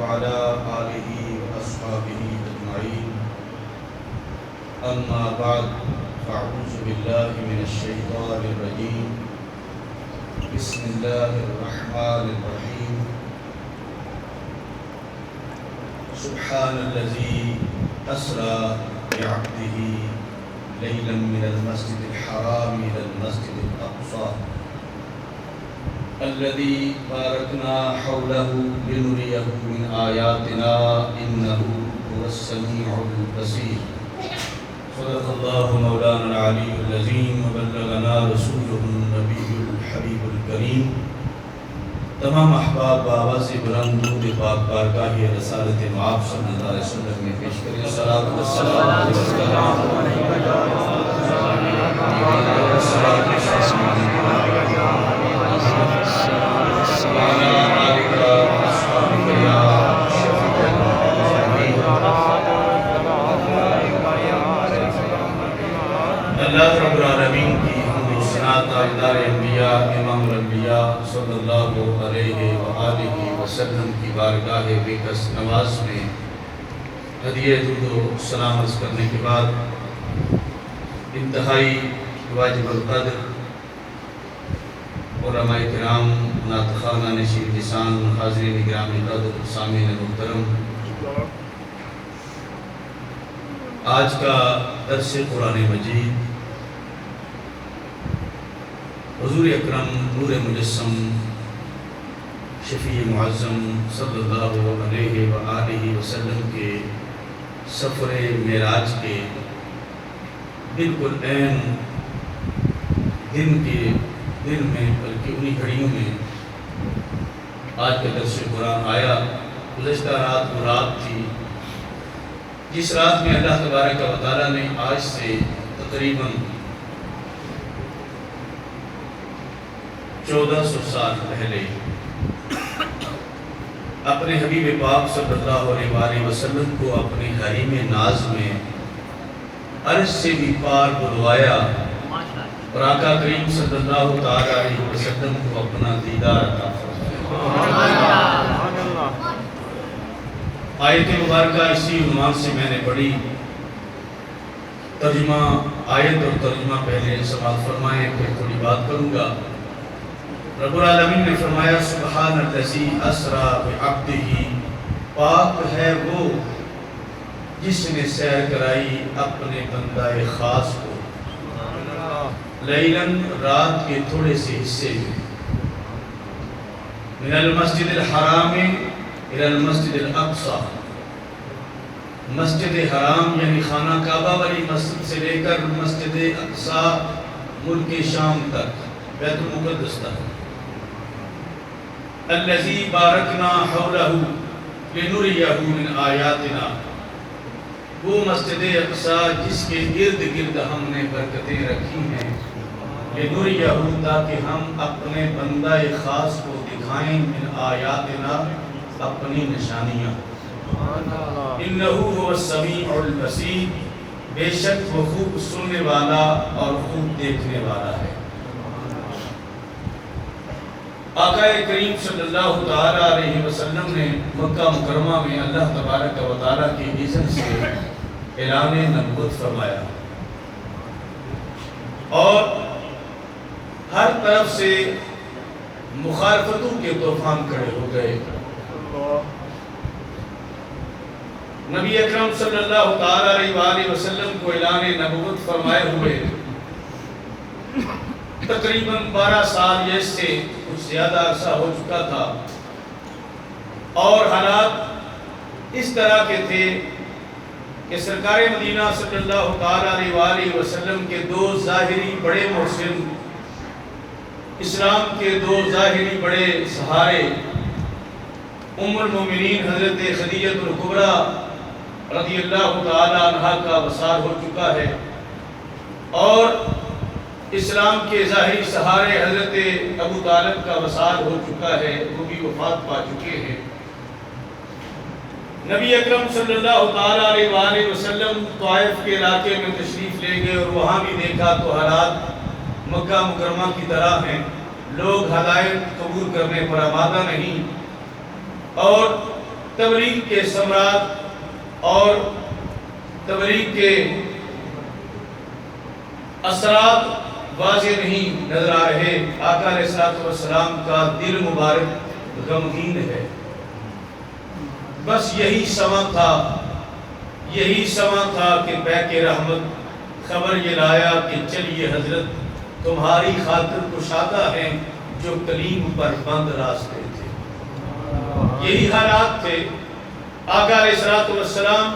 وعلى آله وأصحابه أجمعين. أما بعد فأعوذ بالله من الشيطان الرجيم. بسم الله الرحمن الرحيم. سبحان الذي أسرى بعبده ليلا من المسجد الحرام إلى المسجد الأقصى الذي باركنا حوله لنريه من آياتنا إنه هو السميع البصير. صدق الله مولانا العلي العظيم وبلغنا رسوله النبي الحبيب الكريم. تمام احباب بآواز بلند درود پاک بارگاہ رسالت مآب صلی اللہ علیہ وسلم میں پیش کریں. الصلاۃ والسلام اللہ رب العالمین کی حمد و ثنا تاجدار انبیاء امام الانبیاء صلی اللہ علیہ وآلہ وسلم کی بارگاہ بےکس نواز میں ہدیہ درود و سلام عرض کرنے کے بعد انتہائی واجب القدر علماء کرام، ناطقان نشین لسان، حاضرین گرامی قدر، سامعین محترم، آج کا درس قرآن مجید حضور اکرم نور مجسم شفیع معظم صلی اللہ علیہ وآلہ وسلم کے سفر معراج کے بالکل عین دن میں بلکہ انہی گھڑیوں میں آج کا درس قرآن آیا. گزشتہ رات وہ رات تھی جس رات میں اللہ تبارک و تعالیٰ نے آج سے تقریباً 1400 سال پہلے اپنے حبیب پاک صلی اللہ علیہ وآلہ وسلم کو اپنے حریم ناز میں عرش سے بھی پار بلوایا اور آقا کریم صلی اللہ تعالیٰ علیہ وسلم کو اپنا دیدار عطا فرمایا. آیت مبارکہ اسی عنوان سے میں نے پڑھی. ترجمہ آیت اور ترجمہ پہلے سماعت فرمائیں، پھر تھوڑی بات کروں گا. رب العالمین نے فرمایا سبحان الذی اسریٰ بعبدہ، پاک ہے وہ جس نے سیر کرائی اپنے بندہ خاص کو لیلاً، رات کے تھوڑے سے حصے میں، من المسجد الحرام الی المسجد الاقصی، مسجد حرام یعنی خانہ کعبہ والی مسجد سے لے کر مسجد اقصی ملک شام تک، بیت المقدس تک. الذی بارکنا حولہ لنریہ من آیاتنا، وہ مسجد اقصی جس کے ارد گرد ہم نے برکتیں رکھی ہیں، لنریہ تاکہ ہم اپنے بندہ خاص کو دکھائیں، من آیاتنا اپنی نشانیاں. انہ هو السمیع البصیر، بے شک وہ خوب سننے والا اور خوب دیکھنے والا ہے. آقا کریم صلی اللہ تعالیٰ علیہ وسلم نے مکہ مکرمہ میں اللہ تبارک و تعالیٰ کی اذن سے اعلان نبوت فرمایا اور ہر طرف سے مخالفتوں کے طوفان کھڑے ہو گئے. نبی اکرم صلی اللہ تعالیٰ علیہ وآلہ وسلم کو اعلان نبوت فرمائے ہوئے تقریباً 12 سال یا اس سے کچھ زیادہ عرصہ ہو چکا تھا اور حالات اس طرح کے تھے کہ سرکار مدینہ صلی اللہ تعالیٰ علیہ وآلہ وسلم کے دو ظاہری بڑے محسن، اسلام کے دو ظاہری بڑے سہارے، ام المومنین حضرت خدیجہ الکبریٰ رضی اللہ تعالیٰ عنہا کا وصال ہو چکا ہے اور اسلام کے ظاہری سہارے حضرت ابو طالب کا وصال ہو چکا ہے، وہ بھی وفات پا چکے ہیں. نبی اکرم صلی اللہ تعالیٰ علیہ وآلہ وسلم طائف کے علاقے میں تشریف لے گئے اور وہاں بھی دیکھا تو حالات مکہ مکرمہ کی طرح ہیں. لوگ ہدایت قبول کرنے پر آمادہ نہیں اور تبلیغ کے ثمرات اور تبلیغ کے اثرات واضح نہیں نظر آ رہے۔ آقا علیہ الصلوۃ والسلام کا دل مبارک غمگین ہے۔ بس یہی سماں تھا کہ بیک رحمت خبر یہ لایا کہ چلیے حضرت تمہاری خاطر کشادہ ہیں جو کلیم پر بند راستے تھے۔ یہی حالات تھے۔ آقا علیہ الصلوۃ والسلام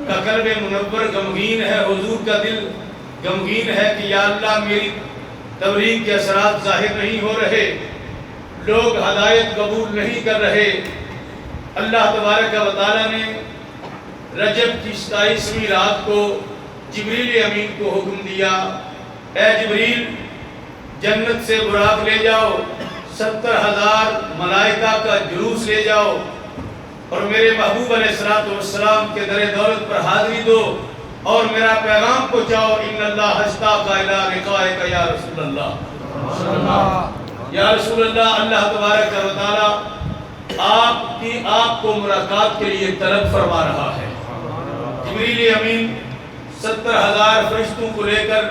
کا قلب منور غمگین ہے، حضور کا دل غمگین ہے کہ یا اللہ میری تبلیغ کے اثرات ظاہر نہیں ہو رہے، لوگ ہدایت قبول نہیں کر رہے۔ اللہ تبارک و تعالیٰ نے رجب کی 27ویں رات کو جبریل امین کو حکم دیا، اے جبریل جنت سے براق لے جاؤ، 70,000 ملائکہ کا جلوس لے جاؤ اور میرے محبوب علیہ السلام کے در دولت پر حاضری دو اور میرا پیغام پہنچاؤ، ان اللہ اشتاق الی لقائک یا رسول اللہ، یا رسول اللہ، اللہ تبارک و تعالی آپ کو ملاقات کے لیے طلب فرما رہا ہے۔ جبریل امین 70,000 فرشتوں کو لے کر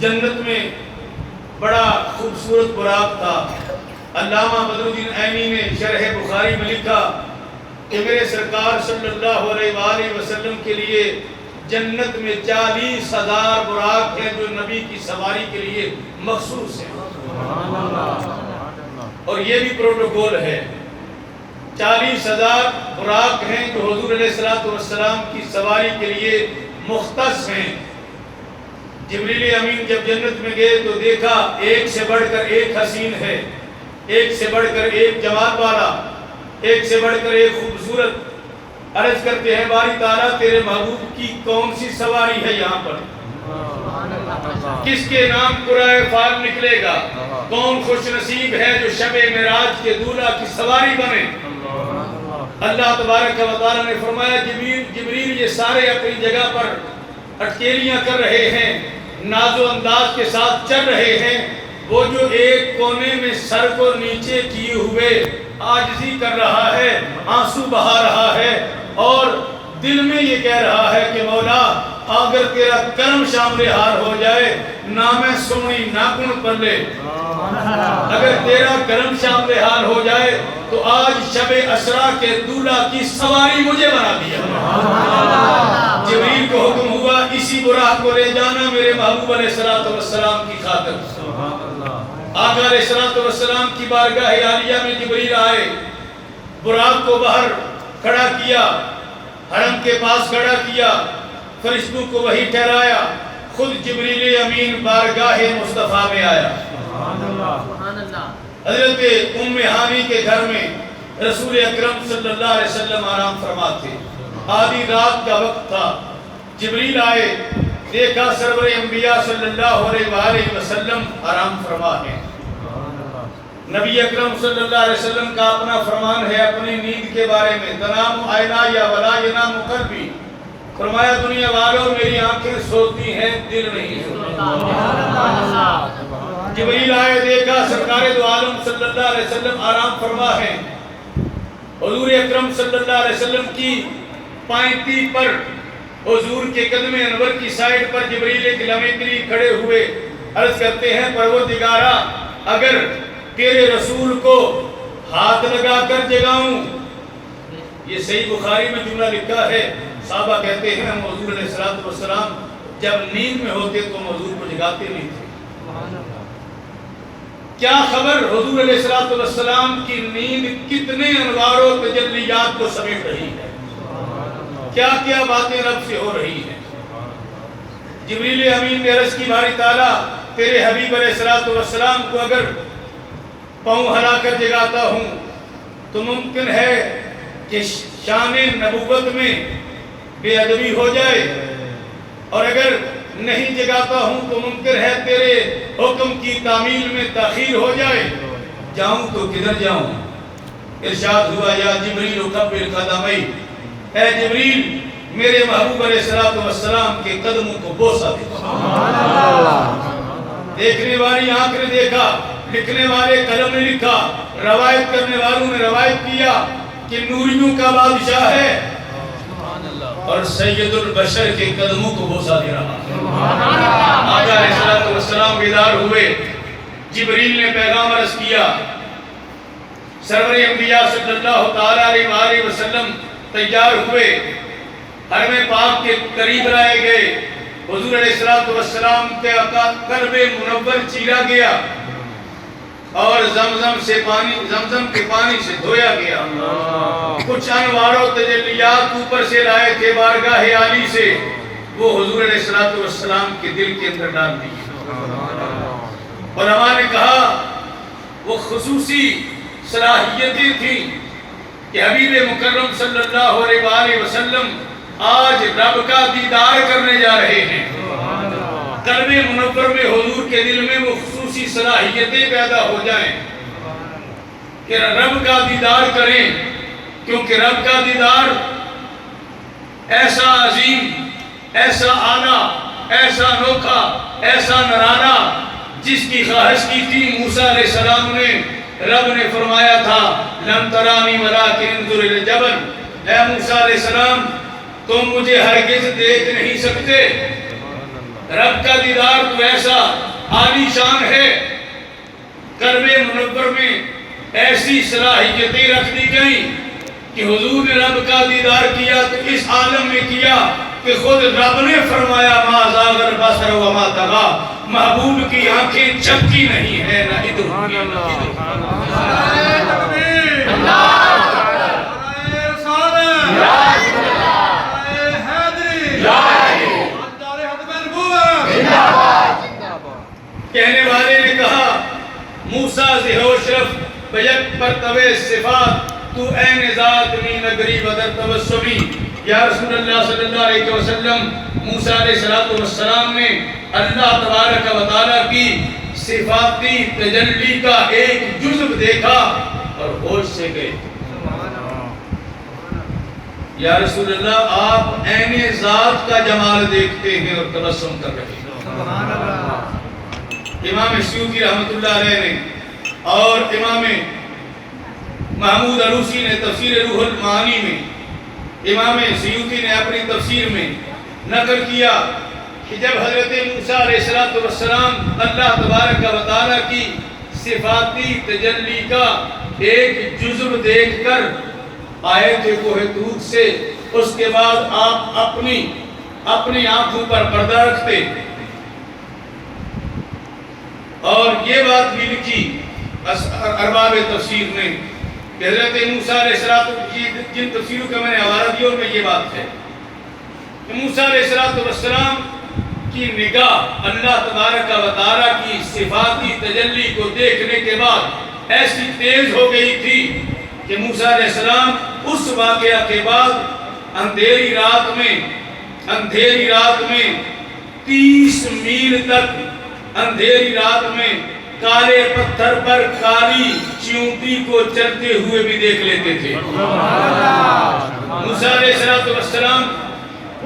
جنت میں بڑا خوبصورت براق تھا۔ علامہ بدر الدین عینی نے شرح بخاری میں لکھا کہ میرے سرکار صلی اللہ علیہ وآلہ وسلم کے لیے جنت میں 40,000 براق ہیں جو نبی کی سواری کے لیے مخصوص ہیں، اور یہ بھی پروٹوکول ہے۔ 40,000 براق ہیں جو حضور علیہ السلام کی سواری کے لیے مختص ہیں۔ جبریل امین جب جنت میں گئے تو دیکھا ایک سے بڑھ کر ایک حسین ہے، ایک سے بڑھ کر ایک جمال والا، ایک سے بڑھ کر ایک خوبصورت۔ عرض کرتے ہیں باری تعالیٰ تیرے محبوب کی کون سی سواری ہے یہاں پر، کس کے نام قرائے فال نکلے گا، کون خوش نصیب ہے جو شب معراج کے دولہا کی سواری بنے۔ اللہ تبارک و تعالیٰ نے فرمایا جبریل یہ سارے اپنی جگہ پر اٹکیلیاں کر رہے ہیں، ناز و انداز کے ساتھ چل رہے ہیں، وہ جو ایک کونے میں سر کو نیچے کیے ہوئے عاجزی کر رہا ہے، آنسو بہا رہا ہے اور دل میں یہ کہہ رہا ہے کہ مولا اگر تیرا کرم شامل حال ہو جائے نہ میں سونی ناخن پر لے، اگر تیرا کرم شامل حال ہو جائے تو آج شب اسرا کے دولہا کی سواری مجھے بنا دیا۔ جبریل کو حکم ہوا اسی براق کو لے جانا میرے محبوب علیہ السلام کی خاطر۔ آقا علیہ السلام کی بارگاہ عالیہ میں جبریل آئے، براق کو باہر کھڑا کیا، حرم کے پاس کھڑا کیا، فرشتوں کو وہی ٹھہرایا، خود جبریل امین بارگاہ مصطفیٰ میں آیا۔ حضرت ام ہانی کے گھر میں رسول اکرم صلی اللہ علیہ وسلم آرام فرما تھے۔ آدھی رات کا وقت تھا، جبریل آئے، دیکھا سرور انبیاء صلی اللہ علیہ وآلہ وسلم آرام فرما ہے۔ نبی اکرم صلی اللہ علیہ وسلم کا اپنا فرمان ہے اپنی نیند کے بارے میں، تنام عینایا ولا ینام قلبی، فرمایا دنیا والوں میری آنکھیں سوتی ہیں دل نہیں سوتا۔ جبریل آئے، دیکھا سرکار دو عالم صلی اللہ علیہ وسلم آرام فرما ہے۔ حضور اکرم صلی اللہ علیہ وسلم کی پائنتی پر حضور کے قدم انور کی سائیڈ پر جبریل ایک لمحے کے لیے کھڑے ہوئے، عرض کرتے ہیں پروردگارا اگر تیرے رسول کو ہاتھ لگا کر جگاؤں، یہ صحیح بخاری میں جملہ لکھا ہے، صحابہ کہتے ہیں ہم حضور علیہ السلام جب نیند میں ہوتے تو حضور کو جگاتے نہیں تھے۔ کیا خبر حضور علیہ السلام کی نیند کتنے انوار و تجلیات کو سمیٹ رہی ہے، کیا کیا باتیں رب سے ہو رہی ہیں۔ جبریل امین نے عرض کی باری تعالیٰ تیرے حبیب علیہ السلام کو اگر پاؤں ہلا کر جگاتا ہوں تو ممکن ہے کہ شان نبوت میں بے ادبی ہو جائے، اور اگر نہیں جگاتا ہوں تو ممکن ہے تیرے حکم کی تعمیل میں تاخیر ہو جائے، جاؤں تو کدھر جاؤں۔ ارشاد ہوا یا جبریل قبل قدمی، اے جبریل میرے محبوب علیہ السلام کے قدموں کو بوسہ دے۔ دیکھنے والی آنکھ نے دیکھا، لکھنے والے قلم نے لکھا، روایت کرنے والوں نے روایت کیا کہ نوریوں کا بادشاہ ہے اور سید البشر کے قدموں کو بوسہ دے رہا ہے۔ آقا علیہ السلام بیدار ہوئے، جبریل نے پیغام عرض کیا، سرور انبیاء صلی اللہ تعالیٰ علیہ وسلم تیار ہوئے، حرم پاک کے قریب لائے گئے، حضور علیہ السلام کے قلب منور چیرا گیا اور زمزم کے پانی سے دھویا گیا۔ کچھ انوار و تجلیات اوپر سے لائے تھے بارگاہ عالی سے، وہ حضور علیہ السلام کے دل کے اندر ڈال دی۔ علماء نے کہا وہ خصوصی صلاحیتیں تھیں کہ حبیب مکرم صلی اللہ علیہ وسلم آج رب کا دیدار کرنے جا رہے ہیں۔ قلب منور میں حضور کے دل میں وہ خصوصی صلاحیتیں پیدا ہو جائیں کہ رب کا دیدار کریں، کیونکہ رب کا دیدار ایسا عظیم، ایسا اعلیٰ، ایسا انوکھا، ایسا نرالا، جس کی خواہش کی تھی موسیٰ علیہ السلام نے، رب نے فرمایا تھا لن ترانی ولکن انظر الی الجبل، اے موسیٰ علیہ السلام تم مجھے ہرگز دیکھ نہیں سکتے۔ رب کا دیدار تو ایسا عالی شان ہے، قلب منور میں ایسی صلاحیتیں رکھ دی گئیں کہ حضور نے رب کا دیدار کیا تو اس عالم میں کیا کہ خود رب نے فرمایا ما زاغ البصر وما طغیٰ، محبوب کی آنکھیں جھپکی نہیں ہے نہ ادھر ہوئی نہ کہنے والے نے کہا موسیٰ ذہو شرف بیک پر طوے صفات تو این ذات می نگری بدر توسمی۔ یا رسول اللہ صلی اللہ علیہ وسلم، موسیٰ علیہ السلام نے اللہ تبارک و تعالیٰ کی صفاتی تجلی کا ایک جزو دیکھا اور ہوش سے گئے۔ یا رسول اللہ آپ عین ذات کا جمال دیکھتے ہیں اور تبسم کر رہے ہیں۔ امام سیوطی رحمت اللہ علیہ نے اور امام محمود علوسی نے تفسیر روح المعانی میں، امام سیوطی نے اپنی تفسیر میں نقل کیا کہ جب حضرت موسیٰ علیہ السلام اللہ تبارک و تعالیٰ کی صفاتی تجلی کا ایک جزو دیکھ کر آئے تھے کوہ طور سے، اس کے بعد آپ اپنی آنکھوں پر پردہ رکھتے اور یہ بات بھی لکھی ارباب تفسیر نے کہ حضرت موسیٰ علیہ السلام، جن تفسیروں کا میں نے حوالہ دیا ان میں یہ بات ہے کہ موسیٰ علیہ السلام کی نگاہ اللہ تبارک و تعالیٰ کی صفاتی تجلی کو دیکھنے کے بعد ایسی تیز ہو گئی تھی کہ موسیٰ علیہ السلام اس واقعہ کے بعد اندھیری رات میں 30 میل تک اندھیری رات میں کالے پتھر پر کالی چیونٹی کو چلتے ہوئے بھی دیکھ لیتے تھے۔ موسیٰ علیہ السلام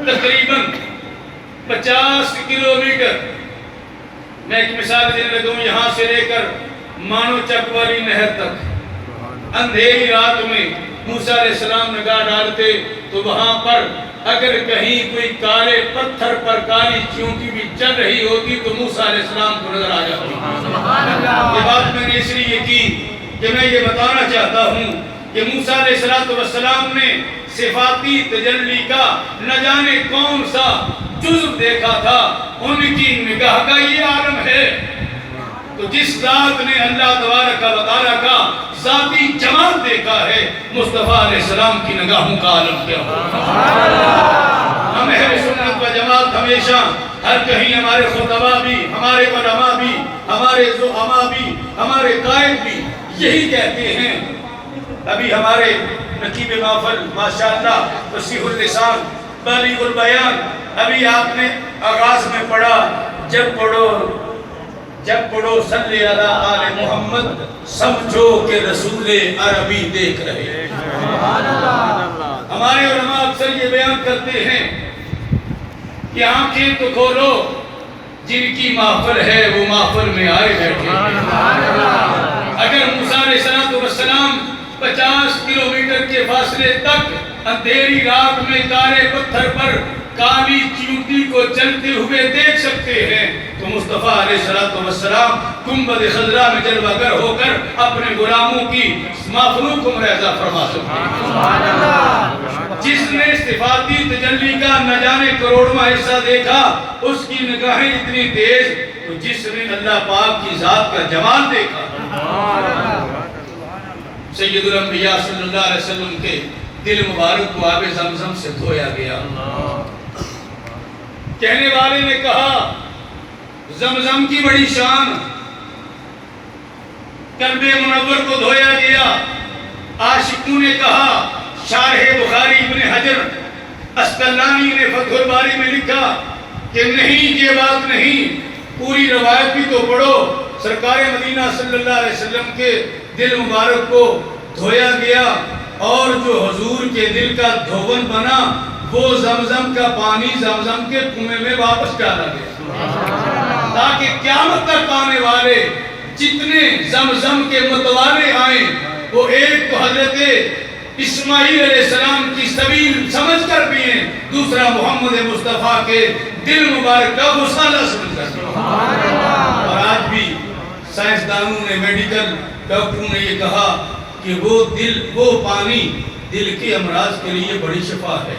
تقریباً 50 کلومیٹر، میں ایک مثال دینے لگا ہوں، یہاں سے لے کر مانو چک والی نہر تک اندھیری رات میں موسیٰ علیہ السلام نگاہ ڈالتے تو وہاں پر اگر کہیں کوئی کالے پتھر پر کالی چیونٹی بھی چل رہی ہوتی تو موسیٰ علیہ السلام کو نظر آ جاتی۔ یہ بات میں نے اس لیے کی کہ میں یہ بتانا چاہتا ہوں کہ موسیٰ علیہ السلام نے صفاتی تجلی کا نہ جانے کون سا جزو دیکھا تھا، ان کی نگاہ کا یہ عالم ہے۔ تو جس ذات نے اللہ تبارک و تعالیٰ کا ذاتی جمال دیکھا ہے، مصطفیٰ علیہ السلام کی نگاہوں کا عالم کیا ہوگا۔ ہم اہل سنت و جماعت ہمیشہ ہر کہیں ہمارے خطبہ بھی، ہمارے علماء بھی، ہمارے زعماء بھی، ہمارے قائد بھی یہی کہتے ہیں۔ ابھی ہمارے نقیب محفل ماشاءاللہ فصیح اللسان بلیغ البیان، ابھی آپ نے آغاز میں پڑھا جب پڑھو صلی علی آل محمد سمجھو کہ رسول عربی دیکھ رہے ہیں۔ ہمارے علماء اکثر یہ بیان کرتے ہیں کہ آنکھیں تو کھولو جن کی محفل ہے وہ محفل میں آئے بیٹھے ہیں۔ اگر موسیٰ علیہ السلام 50 کلومیٹر کے فاصلے تک اندھیری رات میں کالے پتھر پر کالی چیونٹی کو چلتے ہوئے دیکھ سکتے ہیں تو مصطفیٰ علیہ السلام گنبد خضرا میں جلوہ گر ہو کر اپنے غلاموں کی مخلوق کو ملاحظہ فرما سکتے ہیں۔ جس نے صفاتی تجلی کا نہ جانے کروڑواں حصہ دیکھا اس کی نگاہیں اتنی تیز، تو جس نے اللہ پاک کی ذات کا جمال دیکھا۔ سید الانبیاء صلی اللہ علیہ وسلم کے دل مبارک کو آب زمزم سے دھویا گیا۔ کہنے والے نے کہا زمزم کی بڑی شان، قلب منور کو دھویا گیا۔ عاشقوں نے کہا، شارح بخاری ابن حجر اسقلانی نے فتح الباری میں لکھا کہ نہیں یہ بات نہیں، پوری روایت بھی تو پڑھو۔ سرکار مدینہ صلی اللہ علیہ وسلم کے دل مبارک کو دھویا گیا اور جو حضور کے دل کا دھون بنا وہ زمزم کا پانی زمزم کے کنویں میں واپس ڈالا گیا، تاکہ قیامت تک آنے والے جتنے زمزم کے متوالے آئیں وہ ایک تو حضرت اسماعیل علیہ السلام کی سبیل سمجھ کر پئیں، دوسرا محمد مصطفیٰ کے دل مبارک کا غسالہ سمجھ کر پئیں۔ اور آج بھی سائنسدانوں نے، میڈیکل ڈاکٹروں نے یہ کہا کہ وہ پانی دل کے امراض کے لیے بڑی شفا ہے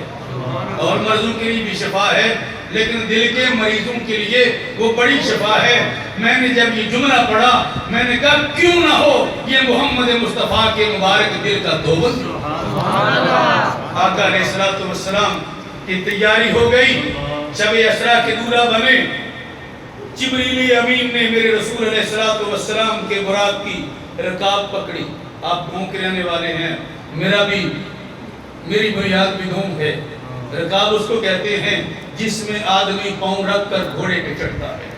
اور مرضوں کے لیے بھی شفا ہے، لیکن دل کے مریضوں کے لیے وہ بڑی شفا ہے۔ میں نے جب یہ جملہ پڑھا میں نے کہا کیوں نہ ہو یہ محمد مصطفیٰ کے مبارک دل کا دھون۔ آقا علیہ السلام کی تیاری ہو گئی، شب اسرا کے دولہا بنے۔ جبریل امین نے میرے رسول علیہ السلام کے براق کی رکاب پکڑی۔ آپ گھوم کے رہنے والے ہیں، میری بنیاد بھی گھوم ہے۔ رکاب اس کو کہتے ہیں جس میں آدمی پاؤں رکھ کر گھوڑے پہ چڑھتا ہے۔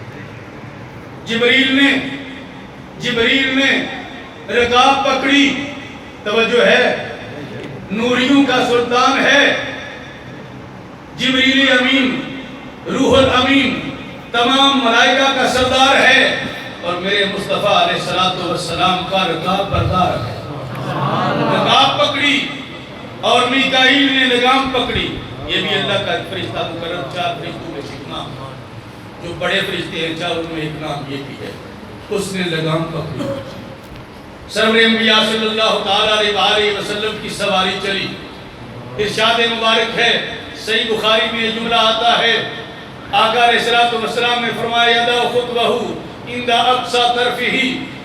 جبریل نے رکاب پکڑی، توجہ ہے، نوریوں کا سلطان ہے جبریل امین، روح الامین، تمام ملائکہ کا سردار ہے اور میرے مصطفیٰ علیہ السلام کا رکاب بردار ہے۔ رکاب پکڑی اور میکائیل نے لگام پکڑی۔ یہ بھی اللہ کا فرشتہ مقرر، 4 فرشتوں میں ایک نام، جو بڑے فرشتے ہیں 4 ان میں ایک نام یہ بھی ہے، اس نے لگام پکڑی۔ سرور انبیاء صلی اللہ تعالیٰ علیہ وسلم کی سواری چلی۔ ارشاد مبارک ہے، صحیح بخاری میں یہ جملہ آتا ہے، آقا علیہ السلام نے فرمایا یدا خطوہ عند اقصی طرفہ،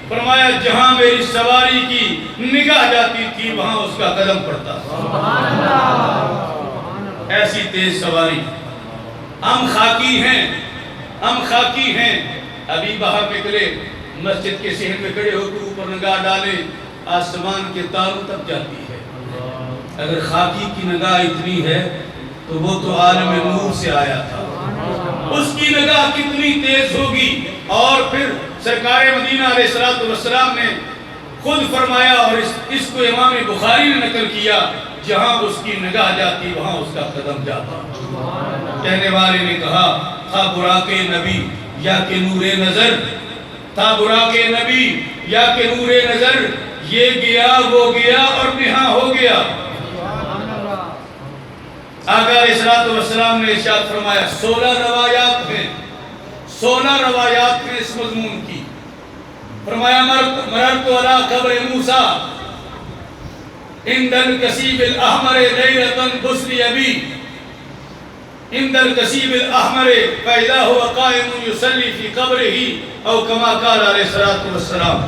فرمایا جہاں میری سواری کی نگاہ جاتی تھی وہاں اس کا قدم پڑتا تھا۔ ایسی تیز سواری۔ ہم خاکی ہیں، ابھی باہر نکلے، مسجد کے صحن میں کھڑے ہو کے اوپر نگاہ ڈالے، آسمان کے تاروں تک جاتی ہے۔ اگر خاکی کی نگاہ اتنی ہے تو وہ تو عالم نور سے آیا تھا، اس کی نگاہ کتنی تیز ہوگی۔ اور پھر سرکار مدینہ علیہ السلام نے خود فرمایا اور اس کو امام بخاری نے نقل کیا، جہاں اس کی نگاہ جاتی وہاں اس کا قدم جاتا۔ کہنے والے نے کہا تھا براق نبی یا کہ نور نظر، تھا براق نبی یا کہ نور نظر، یہ گیا وہ گیا اور نہاں ہو گیا۔ آقا علیہ السلام نے ارشاد فرمایا 16 روایات میں اس مضمون کی، فرمایا مررت علی قبر موسیٰ عند الکثیب الاحمر لیلۃ بسری ابی، عند الکثیب الاحمر فاذا هو قائم یصلی فی قبرہ او کما قال علیہ السلام۔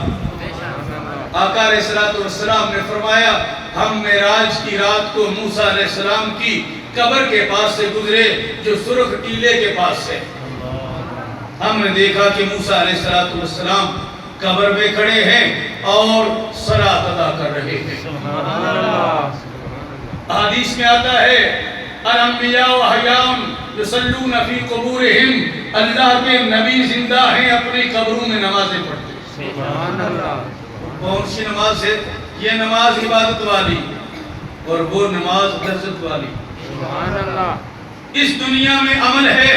آقا علیہ السلام نے فرمایا ہم معراج کی رات کو موسیٰ علیہ السلام کی قبر کے پاس سے گزرے جو سرخ ٹیلے کے پاس ہے۔ ہم نے دیکھا کہ موسیٰ علیہ السلام قبر میں کھڑے ہیں اور صلاۃ ادا کر رہے ہیں۔ حدیث میں آتا ہے الانبیاء حیاء یصلون فی قبورہم، اللہ کے نبی زندہ ہیں اپنی قبروں میں نمازیں پڑھتے ہیں۔ کون سی نماز ہے؟ یہ نماز عبادت والی اور وہ نماز لذت والی۔ اس دنیا میں عمل ہے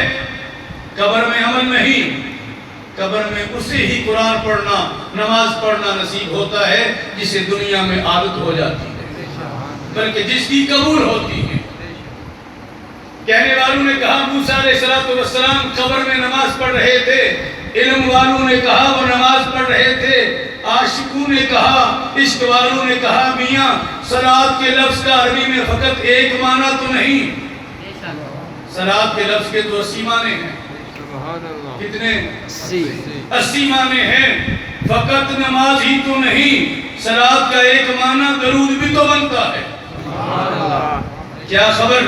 قبر میں عمل نہیں، قبر میں اسے ہی قرآن پڑھنا، نماز پڑھنا نصیب ہوتا ہے جسے دنیا میں عادت ہو جاتی ہے، بلکہ جس کی قبول ہوتی ہے۔ کہنے والوں نے کہا موسیٰ علیہ السلام قبر میں نماز پڑھ رہے تھے، علم والوں نے کہا وہ نماز پڑھ رہے تھے، عاشقوں نے کہا، عشق والوں نے کہا میاں صلاۃ کے لفظ کا عربی میں فقط ایک معنی تو نہیں، صلاۃ کے لفظ کے تو 80 معنی ہیں۔ کتنے؟ 80 معنی ہیں۔ فقط نماز ہی تو نہیں، صلاۃ کا ایک معنی درود بھی تو بنتا ہے۔ کیا خبر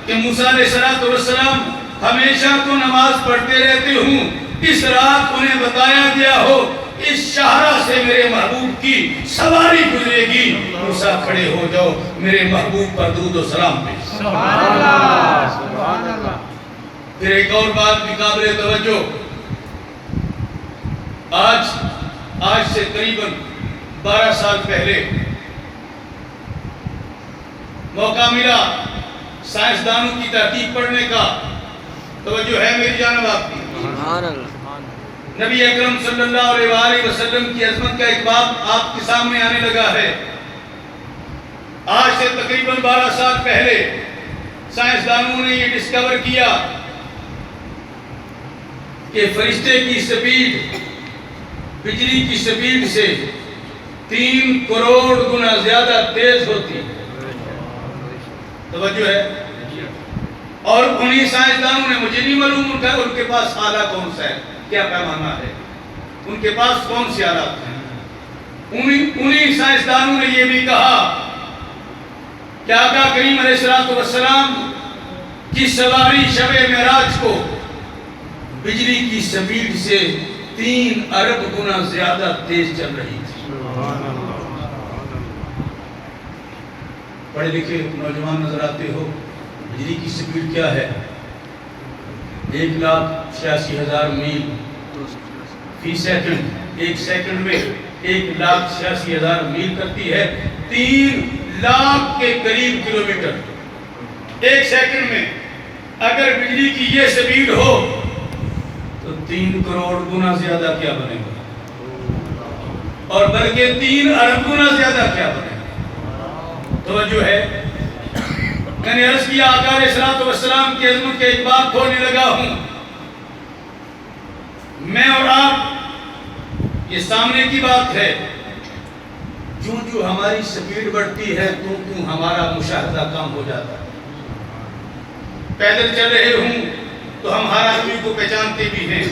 کہ موسیٰ علیہ السلام ہمیشہ تو نماز پڑھتے رہتے ہوں، اس رات انہیں بتایا گیا ہو اس شاہراہ سے میرے محبوب کی سواری گزرے گی، موسیٰ کھڑے ہو جاؤ میرے محبوب پر درود و سلام پیش۔ سبحان اللہ، سبحان اللہ۔ پھر ایک اور بات بھی قابل توجہ، آج سے قریباً 12 سال پہلے موقع ملا سائنسدانوں کی تحقیق پڑھنے کا، توجہ ہے میری جانب آپ کی؟ نبی اکرم صلی اللہ علیہ وآلہ وسلم کی عظمت کا ایک بات آپ کے سامنے آنے لگا ہے۔ آج سے تقریباً 12 سال پہلے سائنسدانوں نے یہ ڈسکور کیا کہ فرشتے کی سپیڈ بجلی کی سپیڈ سے 3 کروڑ گنا زیادہ تیز ہوتی ہے، توجہ ہے؟ اور انہی سائنسدانوں نے، مجھے نہیں معلوم ان کے پاس آلہ کون سا ہے، کیا پیمانہ ہے، ان کے پاس کون سی آلات ہیں، انہی سائنسدانوں نے یہ بھی کہا کہ آقا کریم علیہ السلام کی سواری شب معراج کو بجلی کی سپیڈ سے 3 ارب گنا زیادہ تیز چل رہی تھی۔ پڑھے لکھے نوجوان نظر آتے ہو، بجلی کی سپیڈ کیا ہے؟ 1,86,000 میل فی سیکنڈ، ایک سیکنڈ میں 1,86,000 میل کرتی ہے، 3 لاکھ کے قریب کلومیٹر ایک سیکنڈ میں۔ اگر بجلی کی یہ سپیڈ ہو تو 3 کروڑ گنا زیادہ کیا بنے گا، اور بلکہ 3 ارب گنا زیادہ کیا بنے گا، توجہ ہے؟ میں نے عرض کیا آقا علیہ السلام کی عظمت کے ایک بات کھولنے لگا ہوں، میں اور آپ یہ سامنے کی بات ہے، جو ہماری سپیڈ بڑھتی ہے تو ہمارا مشاہدہ کم ہو جاتا ہے۔ پیدل چل رہے ہوں تو ہم ہر آدمی کو پہچانتے بھی ہیں،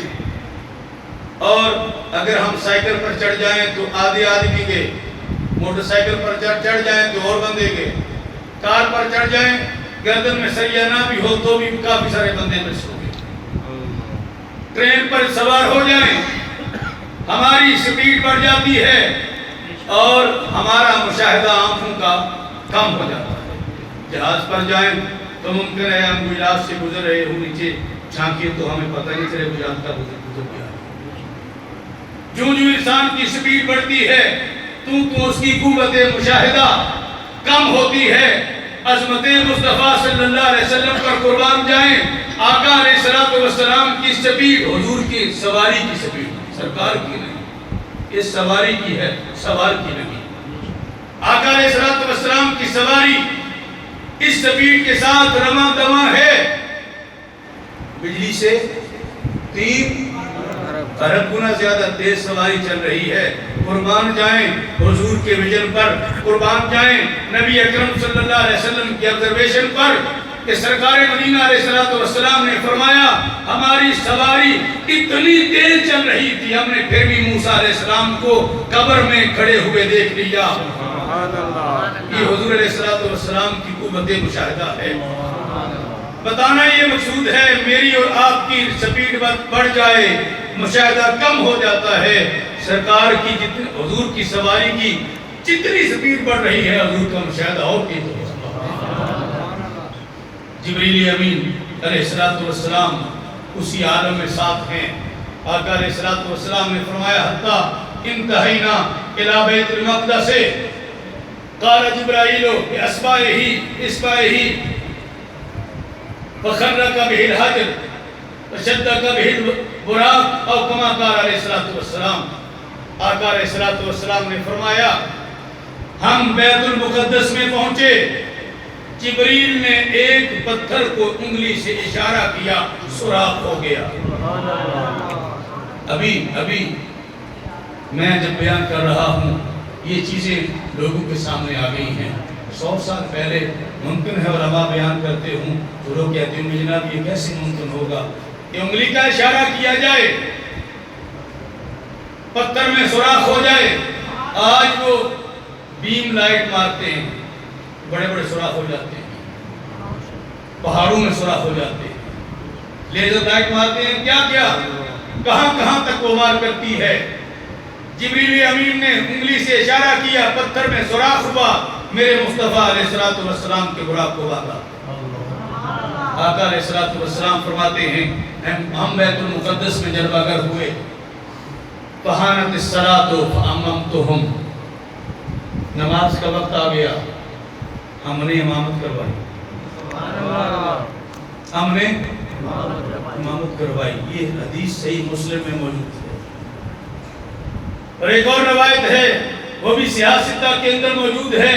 اور اگر ہم سائیکل پر چڑھ جائیں تو آدھے آدمی کے، موٹر سائیکل پر چڑھ جائیں تو اور بندے کے، کار پر چڑھ جائیں گردن میں سریہ نہ بھی ہو تو بھی کافی سارے بندے مس ہو گئے، ٹرین پر سوار ہو جائیں ہماری سپیڈ بڑھ جاتی ہے اور ہمارا مشاہدہ آنکھوں کا کم ہو جاتا ہے۔ جہاز پر جائیں تو ممکن ہے ہم گجرات سے گزر رہے ہوں، نیچے جھانکیے تو ہمیں پتہ نہیں چلے گجرات کا گزر گیا۔ جو انسان کی سپیڈ بڑھتی ہے تو اس کی قوت مشاہدہ کم ہوتی ہے۔ عظمت مصطفیٰ صلی اللہ علیہ وسلم پر قربان جائیں، آقا علیہ السلام کی سپیڈ، حضور کی سواری کی سپیڈ، سرکار کی نہیں، اس سواری کی ہے، سوار کی نہیں۔ آقا علیہ السلام کی سواری اس سپیڈ کے ساتھ رواں دواں ہے، بجلی سے 3 ارب گنا زیادہ تیز سواری چل رہی ہے۔ قربان جائیں حضور کے ویژن پر، قربان جائیں نبی اکرم صلی اللہ علیہ وسلم کی آبزرویشن پر کہ سرکار مدینہ علیہ السلام نے فرمایا ہماری سواری اتنی تیز چل رہی تھی ہم نے پھر بھی موسیٰ علیہ السلام کو قبر میں کھڑے ہوئے دیکھ لیا۔ یہ حضور علیہ السلام کی قوت مشاہدہ ہے۔ بتانا یہ مقصود ہے میری اور آپ کی سپیڈ بڑھ جائے، مشاہدہ کم ہو جاتا ہے۔ سرکار کی حضور کی سواری کی جتنی سپیڈ بڑھ رہی ہے حضور کا مشاہدہ اور تیز ہو جاتا ہے۔ جبریل امین علیہ السلام اسی عالم میں ساتھ ہیں۔ آقا علیہ السلام نے فرمایا حتی انتہینا الی بیت المقدس قال جبرائیل اصبعہ فخرق به الحجر فشدق به البراق او کما قال علیہ الصلوۃ والسلام، آقا علیہ الصلوۃ والسلام نے فرمایا ہم بیت المقدس میں پہنچے، جبریل نے ایک پتھر کو انگلی سے اشارہ کیا، سوراخ ہو گیا۔ ابھی میں جب بیان کر رہا ہوں یہ چیزیں لوگوں کے سامنے آ گئی ہیں۔ 100 سال پہلے ممکن ہے علماء بیان کرتے ہوں تو لوگ کہتے ہیں جناب یہ کیسے ممکن ہوگا کہ انگلی کا اشارہ کیا جائے، پتھر میں سوراخ ہو جائے۔ آج وہ بیم لائٹ مارتے ہیں، بڑے بڑے سوراخ ہو جاتے ہیں، پہاڑوں میں سوراخ ہو جاتے ہیں، لیزر لائٹ مارتے ہیں، کیا کہاں کہاں تک وہ مار کرتی ہے۔ جبریل امین نے انگلی سے اشارہ کیا، پتھر میں سوراخ ہوا، میرے مصطفیٰ علیہ الصلوۃ والسلام کے براق کو باندھا۔ آقا علیہ الصلوۃ والسلام فرماتے ہیں ہم بیت المقدس میں جلوہ گر ہوئے، فحانت الصلاۃ فاممتہم، نماز کا وقت آ گیا، ہم نے امامت کروائی، ہم نے امامت کروائی۔ یہ حدیث صحیح مسلم میں موجود ہے، اور ایک اور روایت ہے وہ بھی سیاستہ کے اندر موجود ہے۔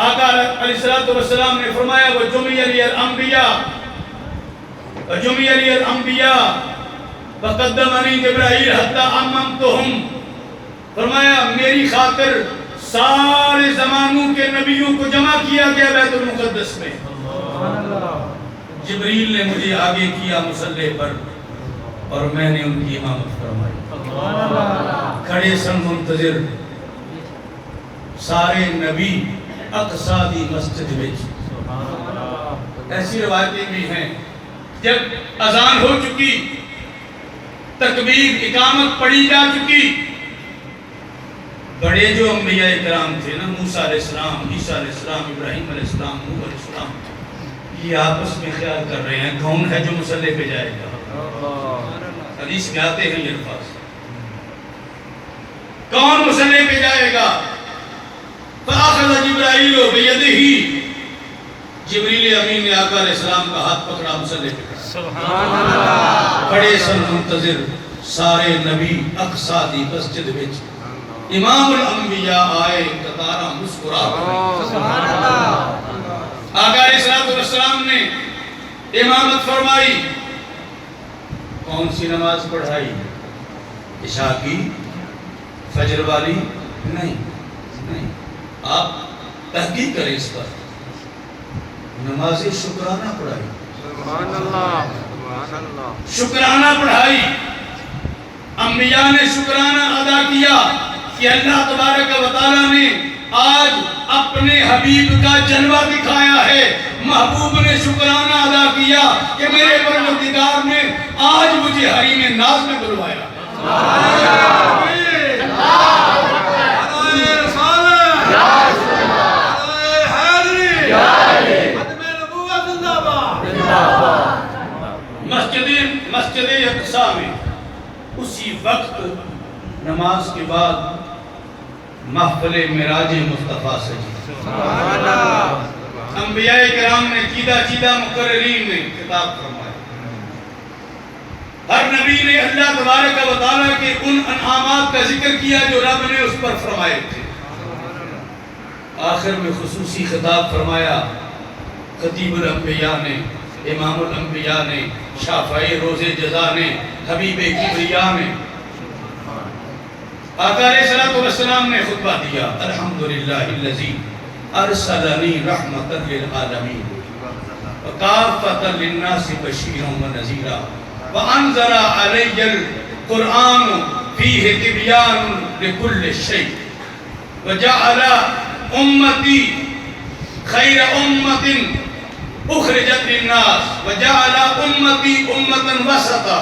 آقا علیہ الصلوۃ والسلام نے فرمایا وَجُمِعَ لِيَ الْأَنْبِيَاءُ وَجُمِعَ لِيَ الْأَنْبِيَاءُ فَقَدَّمَنِي جِبْرَائِیلُ حَتَّى أَمَّمْتُهُمْ، فرمایا میری خاطر سارے زمانوں کے نبیوں کو جمع کیا گیا بیت المقدس میں، جبریل نے مجھے آگے کیا مصلی پر اور میں نے ان کی امامت فرمائی۔ کھڑے سن منتظر سارے نبی اقصی دی مسجد میں۔ ایسی روایتیں بھی ہیں جب اذان ہو چکی، تکبیر اقامت پڑھی جا چکی، بڑے جو انبیاء کرام تھے نا، موسیٰ علیہ السلام، عیسیٰ علیہ السلام، ابراہیم علیہ السلام، نوح علیہ السلام، یہ آپس میں خیال کر رہے ہیں کون ہے جو مصلی پہ جائے گا۔ حدیث میں آتے ہیں یہ الفاظ، کون مصلی پہ جائے گا؟ فَأَخَذَ جِبْرَائِیلُ بِيَدِهِ، جبریل امین نے آقا علیہ السلام کا ہاتھ پکڑا، مصلی پہ سبحان اللہ، کھڑے سن منتظر سارے نبی اقصی دی مسجد وچ، امام الانبیاء آئے قطارہ مسکرا سبحان اللہ۔ آقا علیہ السلام نے امامت فرمائی، کون سی نماز پڑھائی؟ عشاء کی، فجر والی نہیں، آپ تحقیق کریں اس پر، نماز شکرانہ پڑھائی، سبحان اللہ، شکرانہ پڑھائی۔ انبیاء نے شکرانہ ادا کیا کہ اللہ تبارک و تعالیٰ نے آج اپنے حبیب کا جلوہ دکھایا ہے۔ محبوب نے شکرانہ ادا کیا کہ میرے پروردگار نے آج مجھے حریم ناز میں بلوایا۔ مسجد اقصی میں اسی وقت نماز کے بعد محفل معراج مصطفیٰ سجی۔ انبیاء کرام نے چیدہ مقررین نے خطاب فرمایا، ہر نبی نے اللہ تبارک و تعالیٰ کے ان انعامات کا ذکر کیا جو رب نے اس پر فرمائے تھے۔ آخر میں خصوصی خطاب فرمایا خطیب الانبیاء نے، امام الانبیاء نے، شافعی روز جزا نے، حبیب کبریا نے۔ آقا علیہ السلام نے خطبہ دیا، الحمدللہ الذی ارسلنی رحمتا للعالمین وکافتا للناس بشیرا ونذیرا وانزل علی القرآن فیہ تبیان لکل شیء وجعل امتی خیر امت اخرجت للناس وجعل امتی امتا وسطا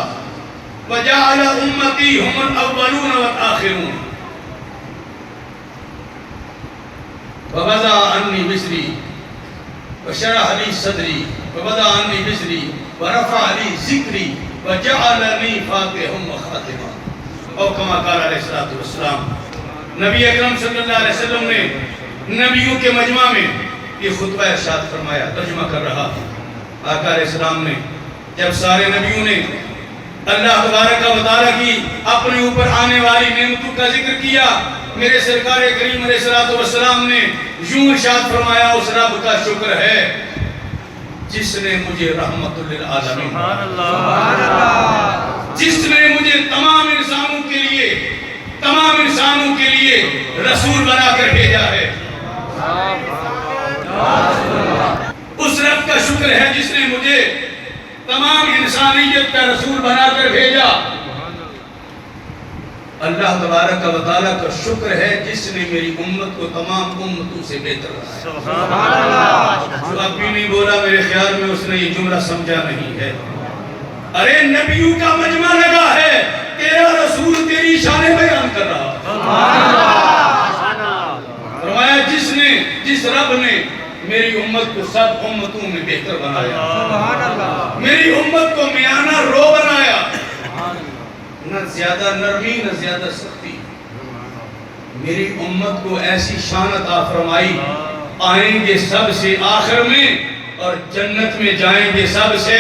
وجعل امتی هم الاولون والآخرون ووضع عنی وزری وشرح لی صدری ووضع عنی وزری ورفع لی ذکری وجعلنی فاتحا وخاتما، او کما قال علیہ السلام۔ نبی اکرم صلی اللہ علیہ وسلم نے نبیوں کے مجمع میں یہ خطبہ ارشاد فرمایا، ترجمہ کر رہا۔ آقا علیہ السلام نے جب سارے نبیوں نے اللہ تبارک و تعالیٰ کی اپنے اوپر آنے والی نعمتوں کا ذکر کیا، میرے سرکار کریم علیہ السلام نے یوں ارشاد فرمایا، اس رب کا شکر ہے جس نے مجھے رحمت للعالمین، جس نے مجھے تمام انسانوں کے لیے رسول بنا کر بھیجا ہے۔ اس رب کا شکر ہے جس نے مجھے تمام انسانیت کا رسول بنا کر بھیجا۔ اللہ تبارک و تعالیٰ کا شکر ہے جس نے میری امت کو تمام امتوں سے بہتر بنایا۔ جو اب بھی نہیں بولا، میرے خیال میں اس نے یہ جملہ سمجھا نہیں ہے۔ ارے نبیوں کا مجمع لگا ہے، تیرا رسول تیری شان بیان کر رہا۔ فرمایا جس رب نے میری امت کو سب امتوں میں بہتر بنایا، میری امت کو میانہ رو بنایا، نہ زیادہ نرمی نہ زیادہ سختی، میری امت کو ایسی شان عطا فرمائی، آئیں گے سب سے آخر میں اور جنت میں جائیں گے سب سے۔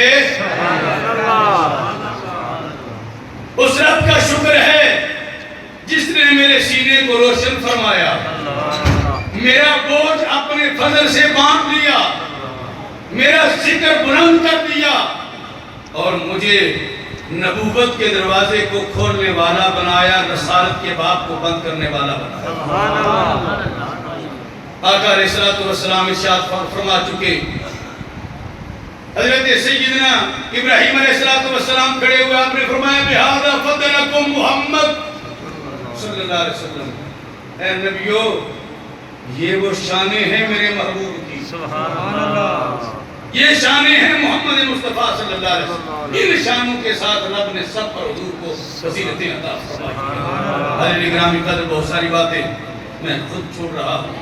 اس رب کا شکر ہے جس نے میرے سینے کو روشن فرمایا، میرا بوجھ اپنے فضل سے باندھ لیا، میرا ذکر بلند کر دیا اور مجھے نبوت کے دروازے کو کھولنے والا بنایا، رسالت کے باب کو بند کرنے والا بنایا۔ آقا علیہ السلام ارشاد فرما چکے، حضرت سیدنا ابراہیم علیہ السلام کھڑے ہوئے، آپ نے فرمایا بِهَذَا فَضَلَكُمْ محمد صلی اللہ علیہ وسلم، اے نبیو یہ وہ شانیں ہیں میرے محبوب کی، یہ شانیں ہیں محمد مصطفیٰ صلی اللہ علیہ وسلم، ان شانوں کے ساتھ رب نے سب پر حضور کو فضیلتیں عطا فرمائی۔ حضرت گرامی قدر بہت ساری باتیں میں خود چھوڑ رہا ہوں،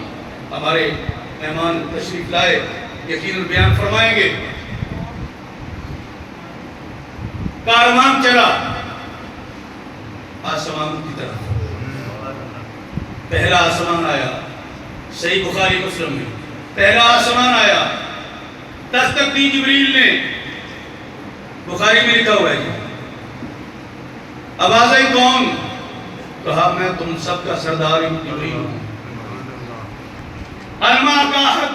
ہمارے مہمان تشریف لائے یقیناً بیان فرمائیں گے۔ کاروان چلا آسمان کی طرف، پہلا آسمان آیا، صحیح بخاری مسلم میں پہلا آسمان آیا، دستک دی جبریل نے، بخاری میں لکھا ہوا ہے، آواز آئی کون؟ کہا میں تم سب کا سردار جبریل ہوں۔ علماء کا حق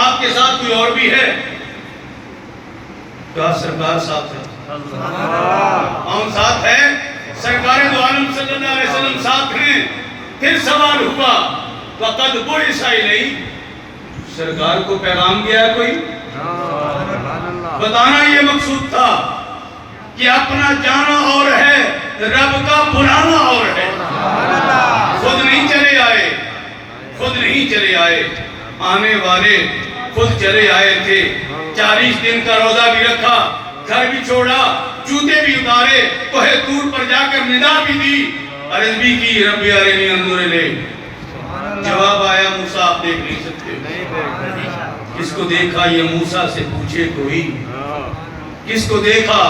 آپ کے ساتھ کوئی اور بھی ہے؟ کہا سرکار ساتھ ہے۔ کون ساتھ ہے؟ سرکار دو عالم صلی اللہ علیہ وسلم ساتھ ہیں۔ پھر سوال ہوا وَقَدْ بُعِثَ إِلَيْهِ، سرکار کو پیغام گیا کوئی؟ بتانا یہ مقصود تھا کہ اپنا جانا اور ہے، رب کا بلانا اور ہے۔ خود نہیں چلے آئے، خود نہیں چلے آئے، آنے والے خود چلے آئے تھے۔ 40 دن کا روزہ بھی رکھا، گھر بھی چھوڑا، جوتے بھی اتارے، کوہ طور پر جا کر ندا بھی دی، عرض بھی کی رب ارنی انظر الیک۔ جواب آیا موسیٰ آپ دیکھ نہیں سکتے۔ کس کو دیکھا یہ موسیٰ سے پوچھے کوئی، کس کو دیکھا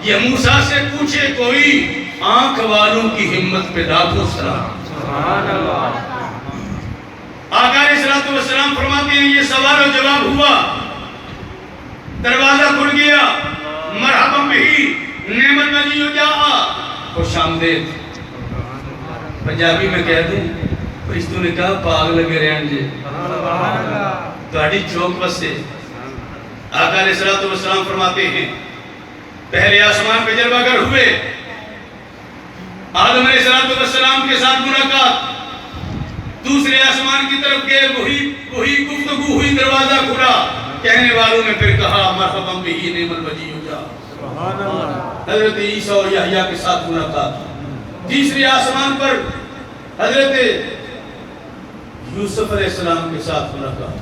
یہ موسیٰ سے پوچھے کوئی، آنکھ والوں کی ہمت پہ لاکھوں سلام۔ آقا علیہ السلام فرماتے ہیں یہ سوال و جواب ہوا، دروازہ کھل گیا، مرحبا بہی نعم المجیء جاء، خوش آمدید۔ پنجابی میں کہہ دوں، فرشتوں نے کہا پاگ لگے رہن جے گاڑی چوک بسے۔ آقا علیہ السلام فرماتے ہیں پہلے آسمان پہ جلوہ گر ہوئے، آدم علیہ السلام کے ساتھ ملاقات، دوسرے آسمان کی طرف گئے، وہی گفتگو ہوئی، دروازہ کھلا، کہنے والوں نے پھر کہا مرحبا بہی نعم المجیء جاء۔ حضرت عیسیٰ اور یحییٰ کے ساتھ ملاقات، تیسرے آسمان پر حضرت یوسف علیہ السلام کے ساتھ ملاقات۔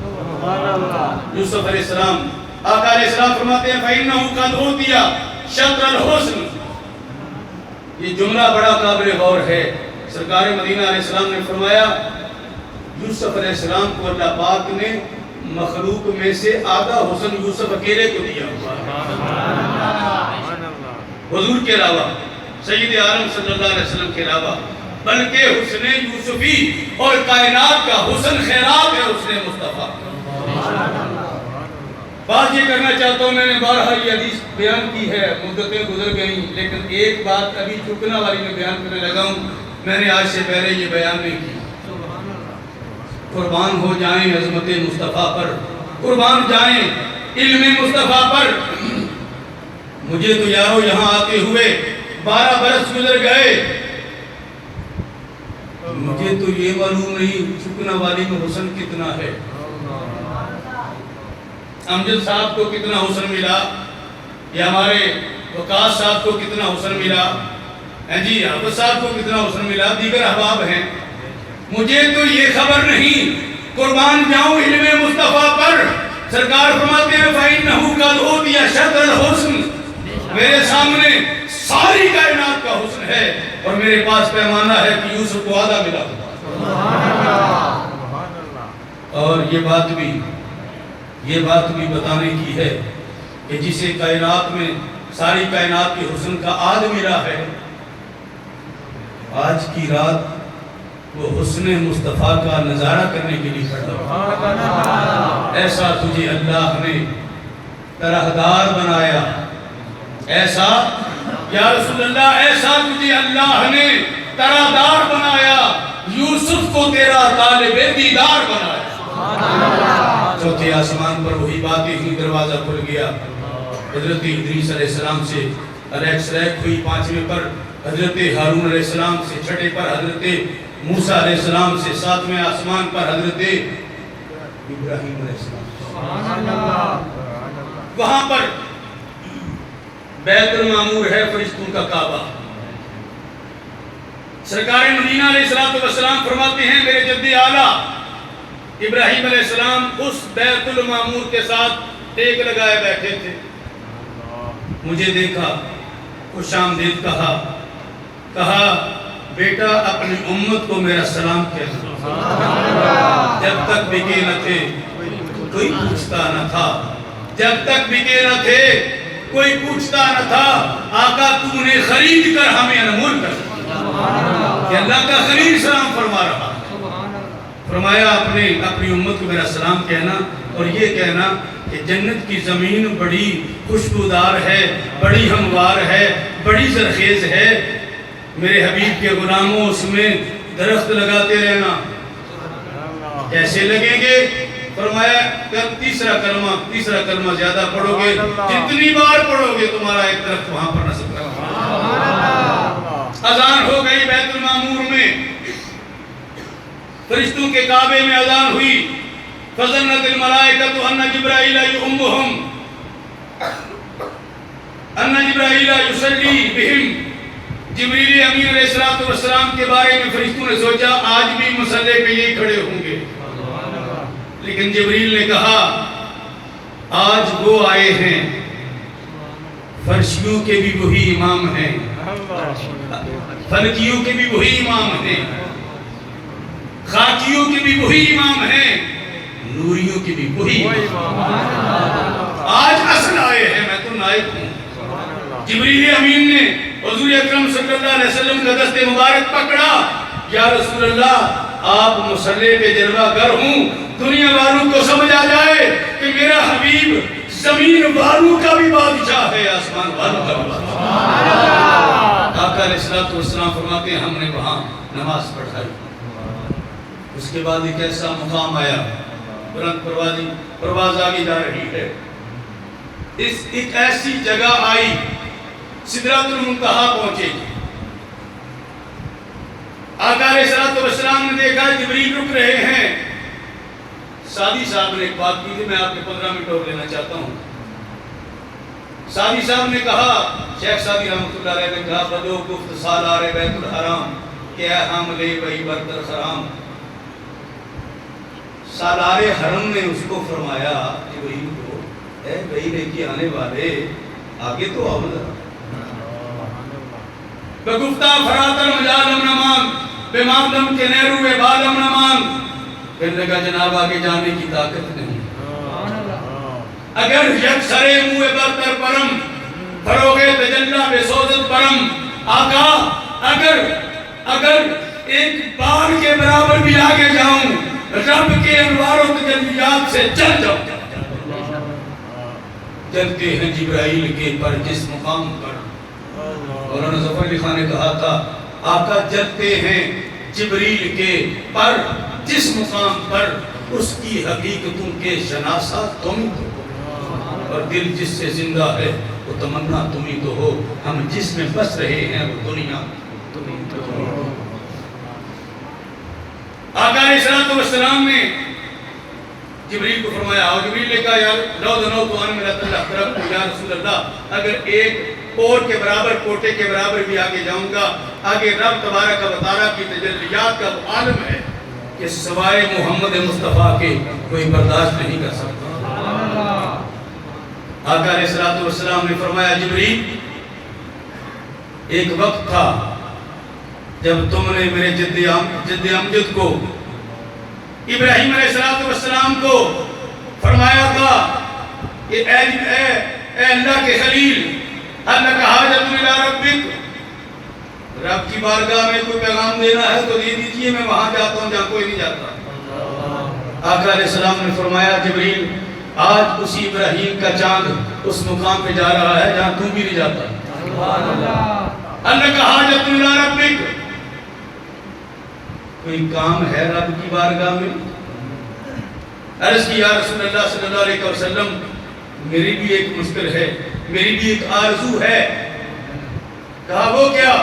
یوسف علیہ السلام، آقا علیہ السلام فرماتے ہیں فَإِنَّهُ قَدْ أُوتِيَ شَطْرَ الْحُسْنِ، یہ جملہ بڑا قابل غور ہے۔ سرکار مدینہ علیہ السلام نے فرمایا یوسف علیہ السلام کو اللہ پاک نے مخلوق میں سے آدھا حسن یوسف اکیلے کو دیا حضور کے علاوہ، سید عالم صلی اللہ علیہ وسلم کے علاوہ، بلکہ حسن یوسفی اور کائنات کا حسن خیرات ہے حسن مصطفیٰ۔ بات یہ کرنا چاہتا ہوں، میں نے بارہا یہ حدیث بیان کی ہے، مدتیں گزر گئیں، لیکن ایک بات ابھی چکنا والی میں بیان کرنے لگا ہوں، میں نے آج سے پہلے یہ بیان نہیں کی۔ قربان ہو جائیں عظمت مصطفیٰ پر، قربان جائیں علم مصطفیٰ پر۔ مجھے تو یارو یہاں آتے ہوئے 12 برس گزر گئے، مجھے تو یہ معلوم نہیں چکنا والی میں حسن کتنا ہے۔ امجد صاحب کو کتنا حسن ملا، یا ہمارے وقاص صاحب کو کتنا حسن ملا، جی حافظ صاحب کو کتنا حسن ملا، دیگر احباب ہیں، مجھے تو یہ خبر نہیں۔ قربان جاؤں علم مصطفیٰ پر۔ سرکار فرماتے ہیں فَإِنَّهُ قَدْ أُوتِيَ شَطْرَ الْحُسْنِ، میرے سامنے ساری کائنات کا حسن ہے، اور میرے پاس پیمانہ ہے کہ یوسف کو آدھا ملا۔ اور یہ بات بھی بتانے کی ہے کہ جسے کائنات میں ساری کائنات کے حسن کا آدھ ملا ہے، آج کی رات وہ حسن مصطفیٰ کا نظارہ کرنے کے لیے کھڑا۔ ایسا تجھے اللہ نے طرحدار بنایا، ایسا یا رسول اللہ، ایسا تجھے اللہ نے طرحدار بنایا، یوسف کو تیرا طالب دیدار بنایا۔ چوتھے آسمان پر وہی باتیں ہوئی، دروازہ کھل گیا، حضرت ادریس علیہ السلام سے الیکس ریک ہوئی، 5ویں پر حضرت ہارون علیہ السلام سے، 6 پر حضرت موسیٰ علیہ السلام سے، 7ویں آسمان پر حضرت ابراہیم علیہ السلام۔ وہاں پر بیت المعمور ہے، فرشتوں کا کعبہ۔ سرکار مدینہ علیہ السلام فرماتے ہیں میرے جد اعلیٰ ابراہیم علیہ السلام اس بیت المعمور کے ساتھ ٹیک لگائے بیٹھے تھے، مجھے دیکھا، خوش آمدید کہا بیٹا اپنی امت کو میرا سلام کہنا، جب تک بکے نہ تھے کوئی پوچھتا نہ تھا، جب تک بکے نہ تھے کوئی پوچھتا نہ تھا، آقا تو نے خرید کر ہمیں انمول کر کہ اللہ کا خرید سلام فرما رہا، فرمایا اپنی امت کو میرا سلام کہنا، اور یہ کہنا کہ جنت کی زمین بڑی خوشبودار ہے، بڑی ہموار ہے، بڑی زرخیز ہے، میرے حبیب کے غلاموں اس میں درخت لگاتے رہنا۔ کیسے لگیں گے؟ فرمایا تیسرا کلمہ زیادہ پڑھو گے، جتنی بار پڑھو گے تمہارا ایک درخت وہاں پر نصب کرنا۔ اذان ہو گئی بیت المعمور میں، فرشتوں کے کعبے میں اذان ہوئی، فَظَنَّتِ الْمَلَائِكَةُ أَنَّ جِبْرَائِيلَ يُؤُمُّهُمْ أَنَّ جِبْرَائِيلَ يُصَلِّي بِهِمْ۔ جبریل امین علیہ السلام کے بارے میں فرشتوں نے سوچا آج بھی مصلی پہ یہی کھڑے ہوں گے، لیکن جبریل نے کہا آج وہ آئے ہیں، فرشیوں کے بھی وہی امام ہیں، فلکیوں کے بھی وہی امام ہیں، خاکیوں کے بھی وہی امام ہیں، نوریوں کے بھی وہی امام ہیں، آج اصل آئے ہیں، میں تو نائب ہوں۔ جبریل امین نے حضور اکرم صلی اللہ علیہ وسلم کا دست مبارک پکڑا، یا رسول اللہ آپ مصلی پہ جلوہ گر ہوں، دنیا والوں کو سمجھ آ جائے کہ میرا حبیب زمین والوں کا بھی بادشاہ ہے، آسمان والوں کا بھی بادشاہ ہے۔ آقا علیہ السلام فرماتے ہیں ہم نے وہاں نماز پڑھائی، اس کے بعد ایک ایسا مقام آیا، بلند پرواز آگے جا رہی ہے، ایک ایسی جگہ آئی سدرۃ المنتہا پہنچے گی۔ آقا علیہ السلام نے دیکھا جبریل رک رہے ہیں، سادی صاحب نے ایک بات کی تھی، میں آپ کے 15 منٹ اور لینا چاہتا ہوں۔ سادی صاحب نے کہا، شیخ سادی رحمۃ اللہ علیہ نے کہا بدو گفت سالار بیت الحرام کہ اے حاملے وہی برتر خرام۔ سالار حرم نے اس کو فرمایا کہ وہی کو اے وہی لے کے آنے والے آگے تو آؤ ذرا۔ بگفتہ فراتر مجالم نمان بے مادم کے نیرو بے بالم نمان، کہنے لگا جناب آگے جانے کی طاقت نہیں، اگر یک سرے موے برتر پرم فروغے تجلہ بے سوزت پرم۔ آقا اگر ایک بار کے برابر بھی آگے جاؤں، رب کے انوار و تجلیات سے چل جاؤں۔ چلتے ہیں جبرائیل کے پر جس مقام پر. مولانا ظفر علی خان نے کہا تھا آقا چلتے ہیں جبریل کے پر جس مقام پر اس کی حقیقتوں کے شناسہ تم تو ہو، اور دل جس سے زندہ ہے وہ تمنا تم ہی تو ہو. ہم جس میں بس رہے ہیں وہ دنیا تم ہی تو ہو. آقا علیہ السلام نے جبریل کو فرمایا، اور جبریل نے کہا یا لو دنو تو ان ملت اللہ طرف یا رسول اللہ، اگر ایک اور کے برابر کوٹے کے برابر بھی آگے جاؤں گا. آگے رب تبارک و تعالیٰ کی تجلیات کا وہ عالم ہے کہ سوائے محمد مصطفیٰ کے کوئی برداشت نہیں کر سکتا. آقا علیہ السلام نے فرمایا جبریل ایک وقت تھا جب تم نے میرے جد امجد کو ابراہیم علیہ السلام کو فرمایا تھا کہ اے اللہ کے خلیل اللہ کا حاجت الى ربک، رب کی بارگاہ میں کوئی پیغام دینا ہے تو دے دیجئے، میں وہاں جاتا ہوں جہاں کوئی نہیں جاتا. آقا علیہ السلام نے فرمایا جبریل آج اسی ابراہیم کا چاند اس مقام پہ جا رہا ہے جہاں تم بھی نہیں جاتا. اللہ کا حاجت الى ربک، کوئی کام ہے رب کی بارگاہ میں؟ عرض کی یا رسول اللہ صلی اللہ علیہ وسلم میری بھی ایک مشکل ہے، میری بھی ایک آرزو ہے. کہا وہ کیا؟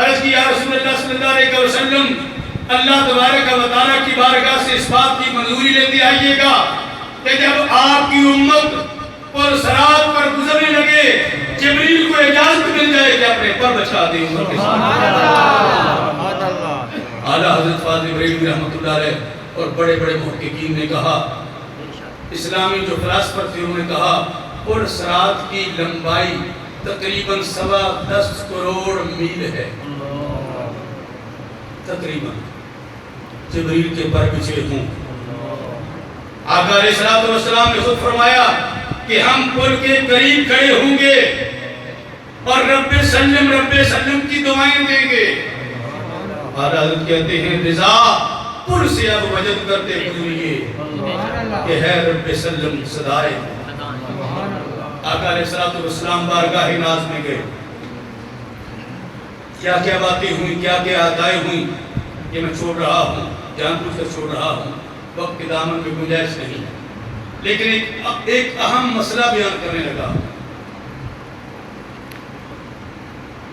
عرض کی یا رسول اللہ صلی اللہ علیہ وسلم اللہ تبارک و تعالیٰ کی بارگاہ سے اس بات کی منظوری لیتے آئیے گا کہ جب آپ کی امت پر صراط پر گزرنے لگے جبریل کو اجازت مل جائے کہ اپنے پر بچا دے امت کے ساتھ. اعلیٰ حضرت فاضل ابراہیم رحمۃ اللہ علیہ اور بڑے بڑے محققین نے کہا، اسلامی جو فلاسفر تھے انہوں نے کہا پر صراط کی لمبائی تقریباً 10 کروڑ میل ہے. تقریباً جبریل کے پر بچھے ہوں. آقا علیہ السلام نے خود فرمایا کہ ہم پل کے قریب کھڑے ہوں گے اور رب سلم کی دعائیں دیں گے. اعلیٰ حضرت کہتے ہیں رضا پل سے اب وجد کرتے ہوئے کہ ہے رب سلم صدائے. آقا علیہ السلام بارگاہ ناز میں گئے. کیا کیا باتیں ہوئی، کیا کیا عطائیں ہوئی یہ میں چھوڑ رہا ہوں، جان بوجھ کر چھوڑ رہا ہوں، وقت کے دامن میں گنجائش نہیں. لیکن ایک اہم مسئلہ بیان کرنے لگا.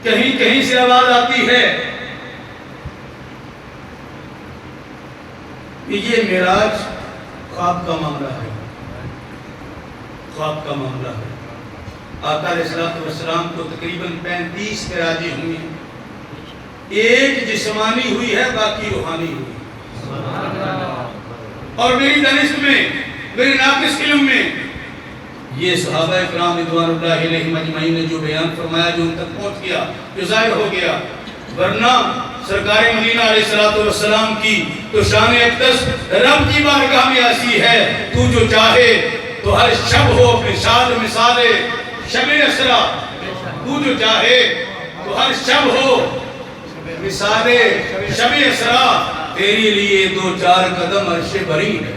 کہیں کہیں سے آواز آتی ہے کہ یہ معراج خواب کا معاملہ ہے، خواب کا معاملہ ہے. آقا علیہ السلام کو تقریباً 35 معراجیں ہوئی ہیں. ایک جسمانی ہوئی ہے، باقی روحانی ہوئی. اور میری دانش میں، میری ناقص علم میں یہ صحابہ اکرام رضوان اللہ علیہم اجمعین نے جو بیان فرمایا جو ان تک پہنچ گیا جو ظاہر ہو گیا. ورنہ سرکار مدینہ علیہ السلام کی تو شان اقدس رب کی بارگاہ میں ایسی ہے تو جو چاہے تو ہر شب ہو اپنے شاد مثال شب اسرا، تو جو چاہے تو ہر شب ہو مثال شب اسرا، تیرے لیے 2-4 قدم عرش بری ہے.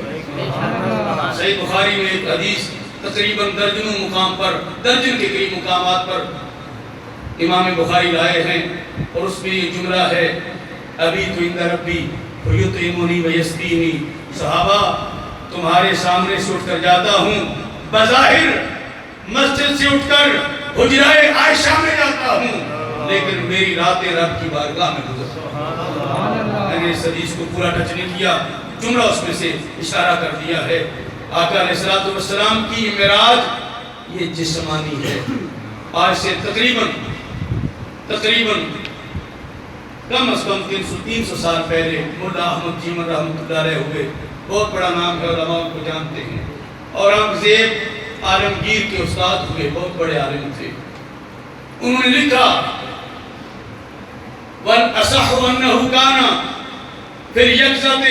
صحیح بخاری میں ایک حدیث تقریباً درجنوں مقام پر، درجن کے قریب مقامات پر امام بخاری لائے ہیں اور اس میں یہ جملہ ہے ابھی تو عند ربی فیطعمنی ویسقینی. صحابہ تمہارے سامنے سے اٹھ کر جاتا ہوں، بظاہر مسجد سے اٹھ کر حجرہ عائشہ میں جاتا ہوں، لیکن میری راتیں رب کی بارگاہ میں گزرتا ہوں. میں نے اس حدیث کو پورا ٹچ نہیں کیا، جملہ اس میں سے اشارہ کر دیا ہے. آقا علیہ السلام کی معراج یہ جسمانی ہے. آج سے تقریباً کم از کم 300 سال پہلے مولا احمد جیمن رحمۃ اللہ علیہ ہوئے، بہت بڑا نام ہے، علماء کو جانتے ہیں. اورنگزیب عالمگیر کے استاد ہوئے، بہت بڑے عالم تھے. انہوں نے لکھا وَالْأَصَحُ أَنَّهُ كَانَ فِي الْيَقْظَةِ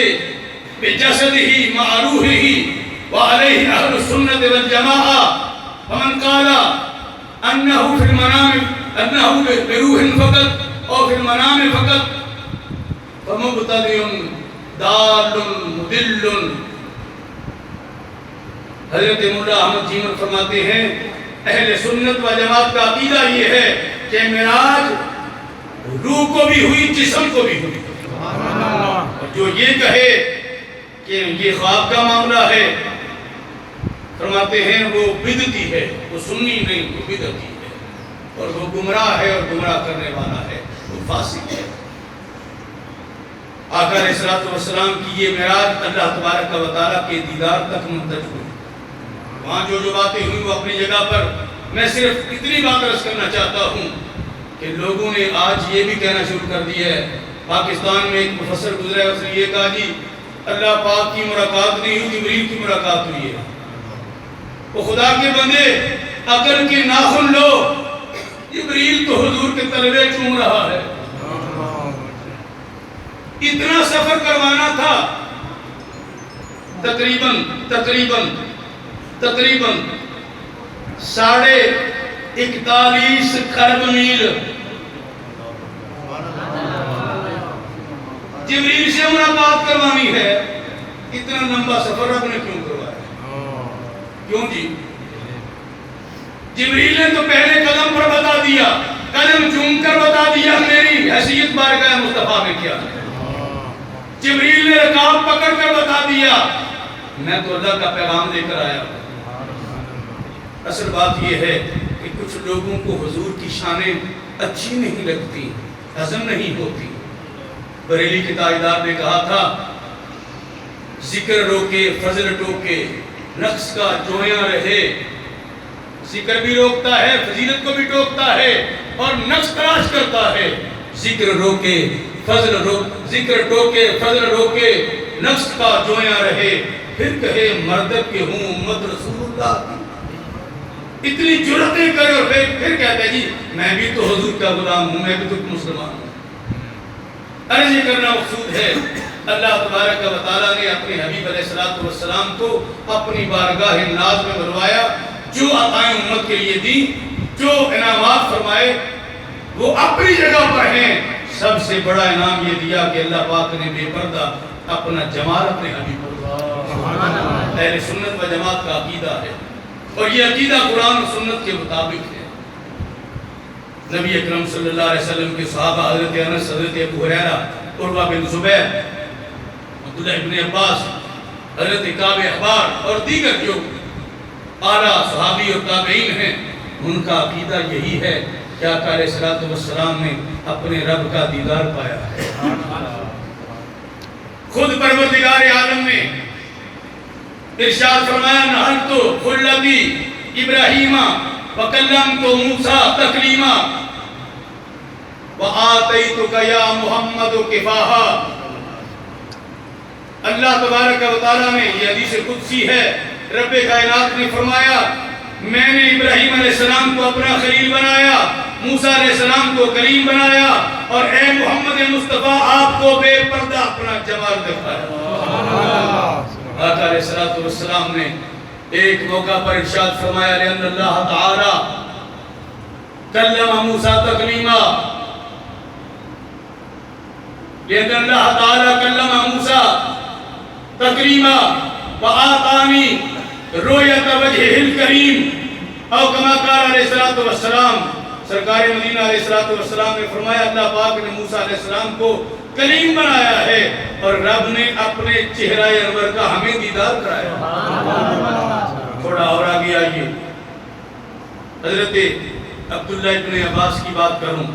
بِجَسَدِهِ مَعَ رُوحِهِ وعليه أهل السنة والجماعة. فمن قال أنه في المنام أنه بروح فقط أو في المنام فقط فمبتدع ضال مضل. حضرت مولا احمد جیمر فرماتے ہیں اہل سنت و جماعت کا عقیدہ یہ ہے کہ معراج روح کو بھی ہوئی جسم کو بھی ہوئی. اور جو یہ کہے کہ یہ خواب کا معاملہ ہے فرماتے ہیں وہ بدعتی ہے, وہ سنی نہیں, وہ بدعتی ہے, اور وہ گمراہ ہے اور گمراہ کرنے والا ہے, وہ فاسق ہے. آقا علیہ الصلوۃ والسلام کی یہ معراج اللہ تبارک و تعالیٰ کے دیدار تک منتج ہوئی. وہاں جو باتیں ہوئی وہ اپنی جگہ پر. میں صرف اتنی بات عرض کرنا چاہتا ہوں کہ لوگوں نے آج یہ بھی کہنا شروع کر دیا ہے, پاکستان میں ایک مفسر گزرا ہے, اس نے یہ کہا جی اللہ پاک کی ملاقات نہیں ہوئی, جبریل کی ملاقات ہوئی ہے. وہ خدا کے بندے عقل کے ناخن لو, جبریل تو حضور کے تلوے چوم رہا ہے. اتنا سفر کروانا تھا, تقریباً 41 خرب میل جبریل سے ملاقات کروانی ہے. اتنا لمبا سفر رب نے کیوں کروایا؟ کیوں جی؟ جبریل نے تو پہلے قدم پر بتا دیا, قدم چوم کر بتا دیا میری حیثیت بارگاہ مصطفیٰ میں کیا ہے. جبریل نے رکاب پکڑ کر بتا دیا میں تو اللہ کا پیغام لے کر آیا ہوں. اصل بات یہ ہے کہ کچھ لوگوں کو حضور کی شانیں اچھی نہیں لگتی, ہضم نہیں ہوتی. بریلی کے تاجدار نے کہا تھا ذکر روکے فضل ٹوکے, نقص کا جویاں رہے. ذکر بھی روکتا ہے, فضیلت کو بھی ٹوکتا ہے اور نقص تلاش کرتا ہے. ذکر روکے ذکر ٹوکے فضل روکے, نقص کا جویاں رہے. پھر کہے مردب کے ہوں امت رسول اللہ کی. اتنی جرأتیں کرے اور پھر کہتا ہے جی میں بھی تو حضور کا غلام ہوں, میں بھی تو مسلمان ہوں. عرض یہ کرنا مقصود ہے اللہ تبارک و تعالیٰ نے اپنے حبیب علیہ الصلوۃ والسلام کو اپنی بارگاہ ناز میں بلوایا. جو عطائیں امت کے لیے دی, جو انعامات فرمائے وہ اپنی جگہ پر ہیں. سب سے بڑا انعام یہ دیا کہ اللہ پاک نے بے پردہ اپنا جمال اپنے حبیب کو. اہل سنت و جماعت کا عقیدہ ہے اور یہ عقیدہ قرآن و سنت کے مطابق ہے. نبی اکرم صلی اللہ علیہ وسلم کے صحابہ حضرت انس, حضرت ابو ہریرہ, عروہ بن زبیر, عبداللہ ابن عباس, حضرت کعب احبار اور دیگر جو اعلیٰ صحابی اور تابعین ہیں, ان کا عقیدہ یہی ہے کہ آقا علیہ الصلوۃ والسلام نے اپنے رب کا دیدار پایا ہے. خود پروردگار عالم نے ارشاد فرمایا نحلت خلتی ابراہیم وکلمت موسیٰ تکلیما وآتیتک یا محمد کفاہا. اللہ تبارک و تعالیٰ نے, یہ حدیث قدسی ہے, رب کائنات نے فرمایا میں نے ابراہیم علیہ السلام کو اپنا خلیل بنایا, موسیٰ علیہ السلام کو کلیم بنایا, اور اے محمد مصطفیٰ آپ کو بے پردہ اپنا جمال دکھایا. آقا علیہ الصلوۃ والسلام نے ایک موقع پر ارشاد فرمایا لأن اللہ تعالی کلم موسیٰ تکلیما, لأن اللہ تعالی کلم موسیٰ تکلیما وآتانی رؤیت وجہہ الکریم, او کما قال علیہ الصلوۃ والسلام. سرکار مدینہ علیہ الصلوۃ والسلام نے فرمایا اللہ پاک نے موسیٰ علیہ السلام کو کلیم بنایا ہے اور رب نے اپنے چہرہ انور کا ہمیں دیدار کرایا. تھوڑا اور آگے آئیے, حضرت عبداللہ ابن عباس کی بات کروں.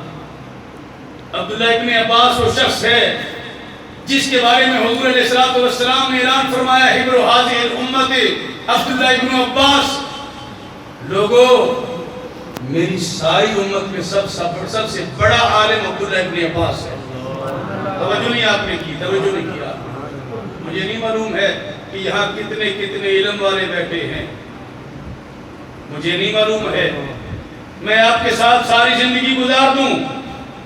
عبداللہ ابن عباس وہ شخص ہے جس کے بارے میں حضور علیہ الصلوۃ والسلام نے اعلان فرمایا حبر هذه الامت عبداللہ ابن عباس. لوگوں میری ساری امت میں سب سے بڑا عالم عبداللہ ابن عباس ہے. توجہ نہیں آپ نے کی, توجہ نہیں کیا. مجھے نہیں معلوم ہے کہ یہاں کتنے علم والے بیٹھے ہیں, مجھے نہیں معلوم ہے. میں آپ کے ساتھ ساری زندگی گزار دوں,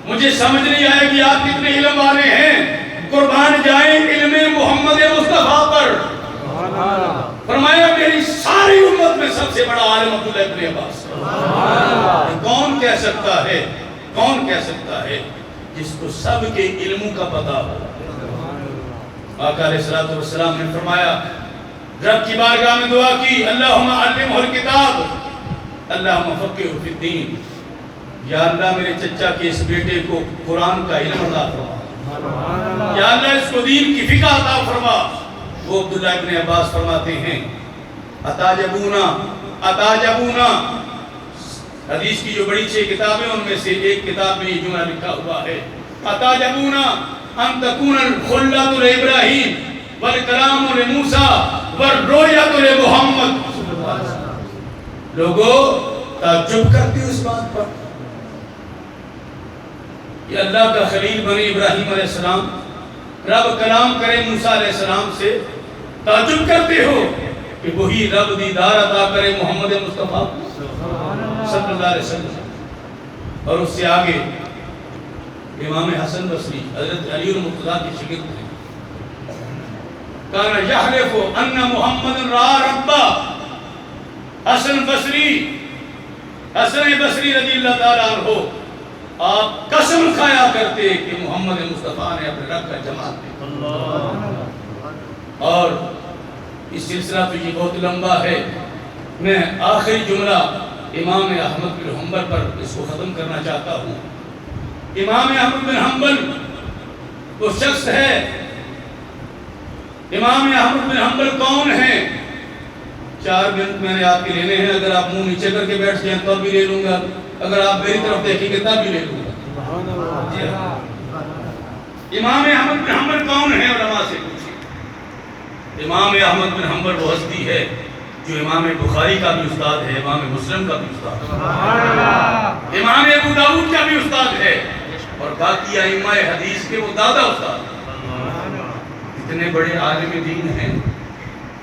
مجھے سمجھ نہیں آئے کہ آپ کتنے علم والے ہیں. قربان جائیں علم محمد مصطفیٰ پر. فرمایا میری ساری امت میں سب سے بڑا عالم عبداللہ ابن عباس. کون کہہ سکتا ہے جس کو سب کے علموں کا پتہ ہو. آقا علیہ الصلوۃ والسلام نے فرمایا رب کی بارگاہ میں دعا کی، اللہم علمہ الکتاب اللہم فقہہ فی الدین، یا اللہ میرے چچا کے اس بیٹے کو قرآن کا علم عطا فرما، یا اللہ اس کو دین کی فقہ عطا فرما۔ وہ عبداللہ ابن عباس فرماتے ہیں اتعجبون، حدیث کی جو بڑی 6 کتابیں ان میں سے ایک کتاب میں یہ جملہ لکھا ہوا ہے، اتعجبون ان تکون الخلۃ لابراہیم والکلام لموسیٰ والرؤیۃ لمحمد۔ لوگوں تعجب کرتے ہو اس بات پر کہ اللہ کا خلیل بنے ابراہیم علیہ السلام، رب کلام کرے موسیٰ علیہ السلام سے، تعجب کرتے ہو کہ وہی رب دیدار عطا کرے محمد مصطفیٰ صلی اللہ علیہ وسلم۔ اور اس سے آگے امام حسن بصری حضرت علی المرتضیٰ کی شاگرد ہیں، کان یحلف ان محمد رأى ربہ۔ حسن بصری رضی اللہ تعالیٰ عنہ آپ قسم کھایا کرتے کہ محمد مصطفیٰ نے اپنے رب کا جمال دیکھا۔ اور اس سلسلہ تو یہ بہت لمبا ہے، میں آخری جملہ امام احمد بن حنبل پر اس کو ختم کرنا چاہتا ہوں۔ امام احمد بن حنبل وہ شخص ہے، امام احمد بن حنبل کون ہیں؟ 4 منٹ میں نے آپ کے لینے ہیں، اگر آپ منہ نیچے کر کے بیٹھ جائیں تو بھی لے لوں گا، اگر آپ میری طرف دیکھیں گے تب بھی لے لوں گا۔ جی ہاں، امام احمد بن حنبل کون ہیں؟ علماء سے پوچھیں۔ امام احمد بن حنبل وہ ہستی ہے جو امام بخاری کا بھی استاد ہے، امام مسلم کا بھی استاد ہے، امام ابو داؤد کا بھی استاد ہے، اور باقی ائمہ حدیث کے وہ دادا استاد ہیں۔ اتنے بڑے عالم دین ہیں۔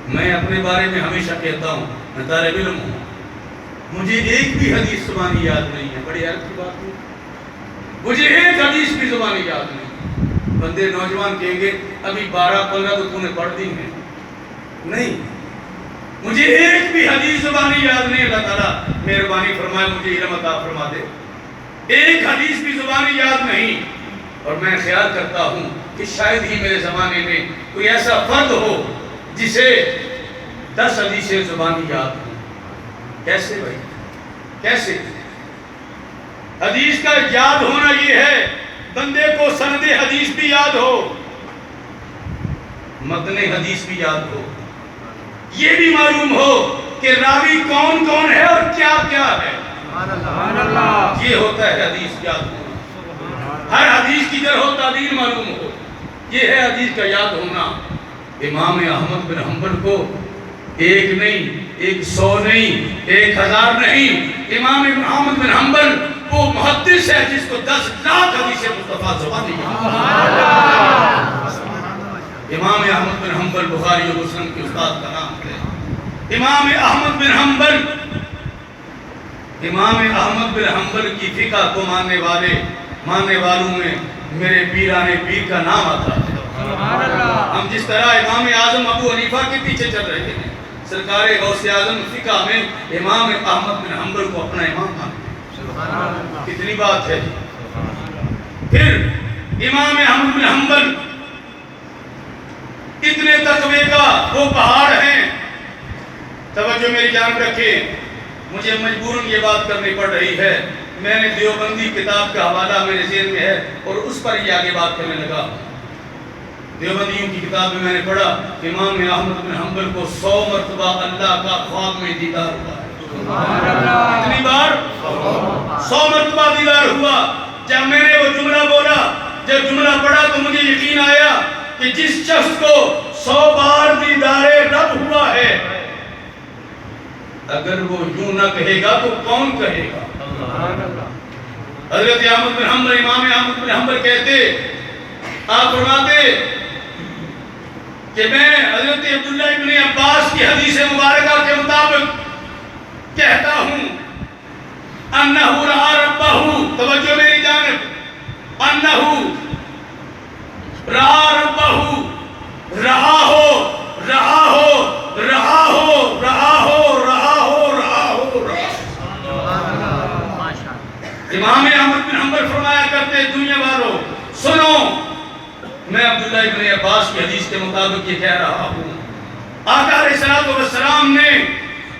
میں اپنے بارے میں ہمیشہ کہتا ہوں میں طالب علم ہوں، مجھے ایک بھی حدیث زبانی یاد نہیں ہے، بڑی حیرت کی بات ہے، مجھے ایک حدیث بھی زبانی یاد نہیں۔ بندے نوجوان کہیں گے ابھی 12-15 تو تو نے پڑھ دی ہیں، نہیں، مجھے ایک بھی حدیث زبانی یاد نہیں۔ اللہ تعالیٰ مہربانی فرمائے مجھے علم عطا فرما دے، ایک حدیث بھی زبانی یاد نہیں۔ اور میں خیال کرتا ہوں کہ شاید ہی میرے زمانے میں کوئی ایسا فرد ہو جسے 10 حدیثیں زبانی یاد ہوں۔ کیسے بھائی، کیسے؟ حدیث کا یاد ہونا یہ ہے بندے کو سند حدیث بھی یاد ہو، متن حدیث بھی یاد ہو، یہ بھی معلوم ہو کہ راوی کون کون ہے اور کیا کیا ہے۔ یہ ہوتا ہے حدیث یاد ہونا، ہر حدیث کی جرح و تعدیل معلوم ہو، یہ ہے حدیث کا یاد ہونا۔ امام احمد بن حنبل کو ایک نہیں، 100 نہیں، 1000 نہیں، امام احمد بن حنبل وہ محدث ہے جس کو 10 لاکھ حدیث مصطفیٰ زبانی امام احمد بن حنبل بخاری و مسلم کے استاد کا نام ہے۔ امام احمد بن حنبل کی فقہ کو ماننے والوں میں میرے پیرانے پیر کا نام آتا ہے۔ ہم جس طرح امام اعظم ابو حنیفہ کے پیچھے چل رہے ہیں، سرکار غوث اعظم فقہ میں امام احمد بن حنبل کو اپنا امام مانتے ہیں۔ کتنی بات ہے۔ پھر امام احمد بن حنبل اتنے تقوی کا وہ پہاڑ ہیں، توجہ میری جان رکھیں، مجھے مجبوراً یہ بات کرنی پڑ رہی ہے، میں نے دیوبندی کتاب کا حوالہ میرے ذہن میں ہے اور اس پر یہ آگے بات کرنے لگا۔ دیوبندیوں کی کتاب میں نے پڑھا کہ امام احمد بن حنبل کو 100 مرتبہ اللہ کا خواب میں دیدار ہوا ہے۔ کتنی بار؟ 100 مرتبہ دیدار ہوا۔ جب میں نے وہ جملہ بولا، جب جملہ پڑھا تو مجھے یقین آیا کہ جس شخص کو 100 بار دیدار رب ہوا ہے، اگر وہ یوں نہ کہے گا تو کون کہے گا؟ حضرت احمد بن حنبل، امام احمد بن حنبل کہتے، آپ فرماتے کہ میں حضرت عبداللہ ابن عباس کی حدیث مبارکہ کے مطابق کہتا ہوں انہو رہا ربہو، توجہ میری جانب، انہو رہا ربہو، رہا ہو، رہا ہو، رہا ہو، رہا ہو، رہا ہو، رہا ہو، امام احمد بن حنبل فرمایا کرتے دنیا والوں سنو، میں عبداللہ ابن عباس کی حدیث کے مطابق یہ کہہ رہا ہوں آقا علیہ السلام نے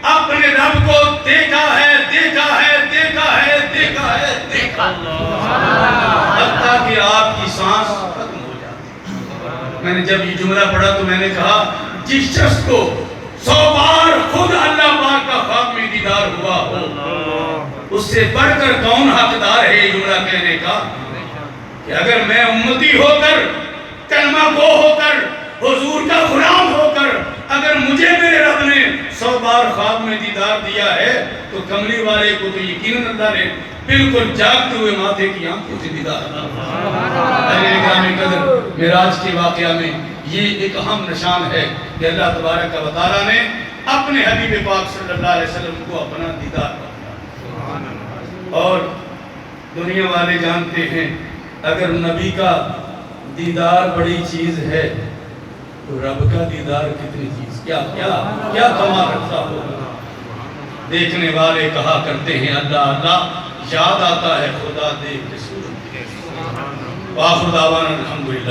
اپنے رب کو دیکھا ہے، دیکھا ہے، دیکھا ہے، دیکھا ہے، دیکھا حتیٰ کہ آپ کی سانس ختم ہو جاتی۔ میں نے جب یہ جملہ پڑھا تو میں نے کہا جس شخص کو 100 بار خود اللہ پاک کا خواب میں دیدار ہوا ہو، اس سے بڑھ کر کون حقدار ہے یہ جملہ کہنے کا کہ اگر میں امتی ہو کر، کلمہ گو ہو کر، حضور کا غلام ہو کر، اگر مجھے میرے رب نے 100 بار خواب میں دیدار دیا ہے تو کملی والے کو تو یقیناً اللہ نے بالکل جاگتے ہوئے ماتھے کی آنکھوں سے دیدار اکرام قدر معراج کے واقعہ میں یہ ایک اہم نشان ہے کہ اللہ تبارک و تعالیٰ نے اپنے حبیب پاک صلی اللہ علیہ وسلم کو اپنا دیدار بخشا۔ اور دنیا والے جانتے ہیں اگر نبی کا دیدار بڑی چیز ہے تو رب کا دیدار کتنی چیز، کیا کمال رکھتا ہوگا۔ دیکھنے والے کہا کرتے ہیں اللہ اللہ، یاد آتا ہے خدا دیکھ کے صورت۔ وآخر دعوانا الحمدللہ۔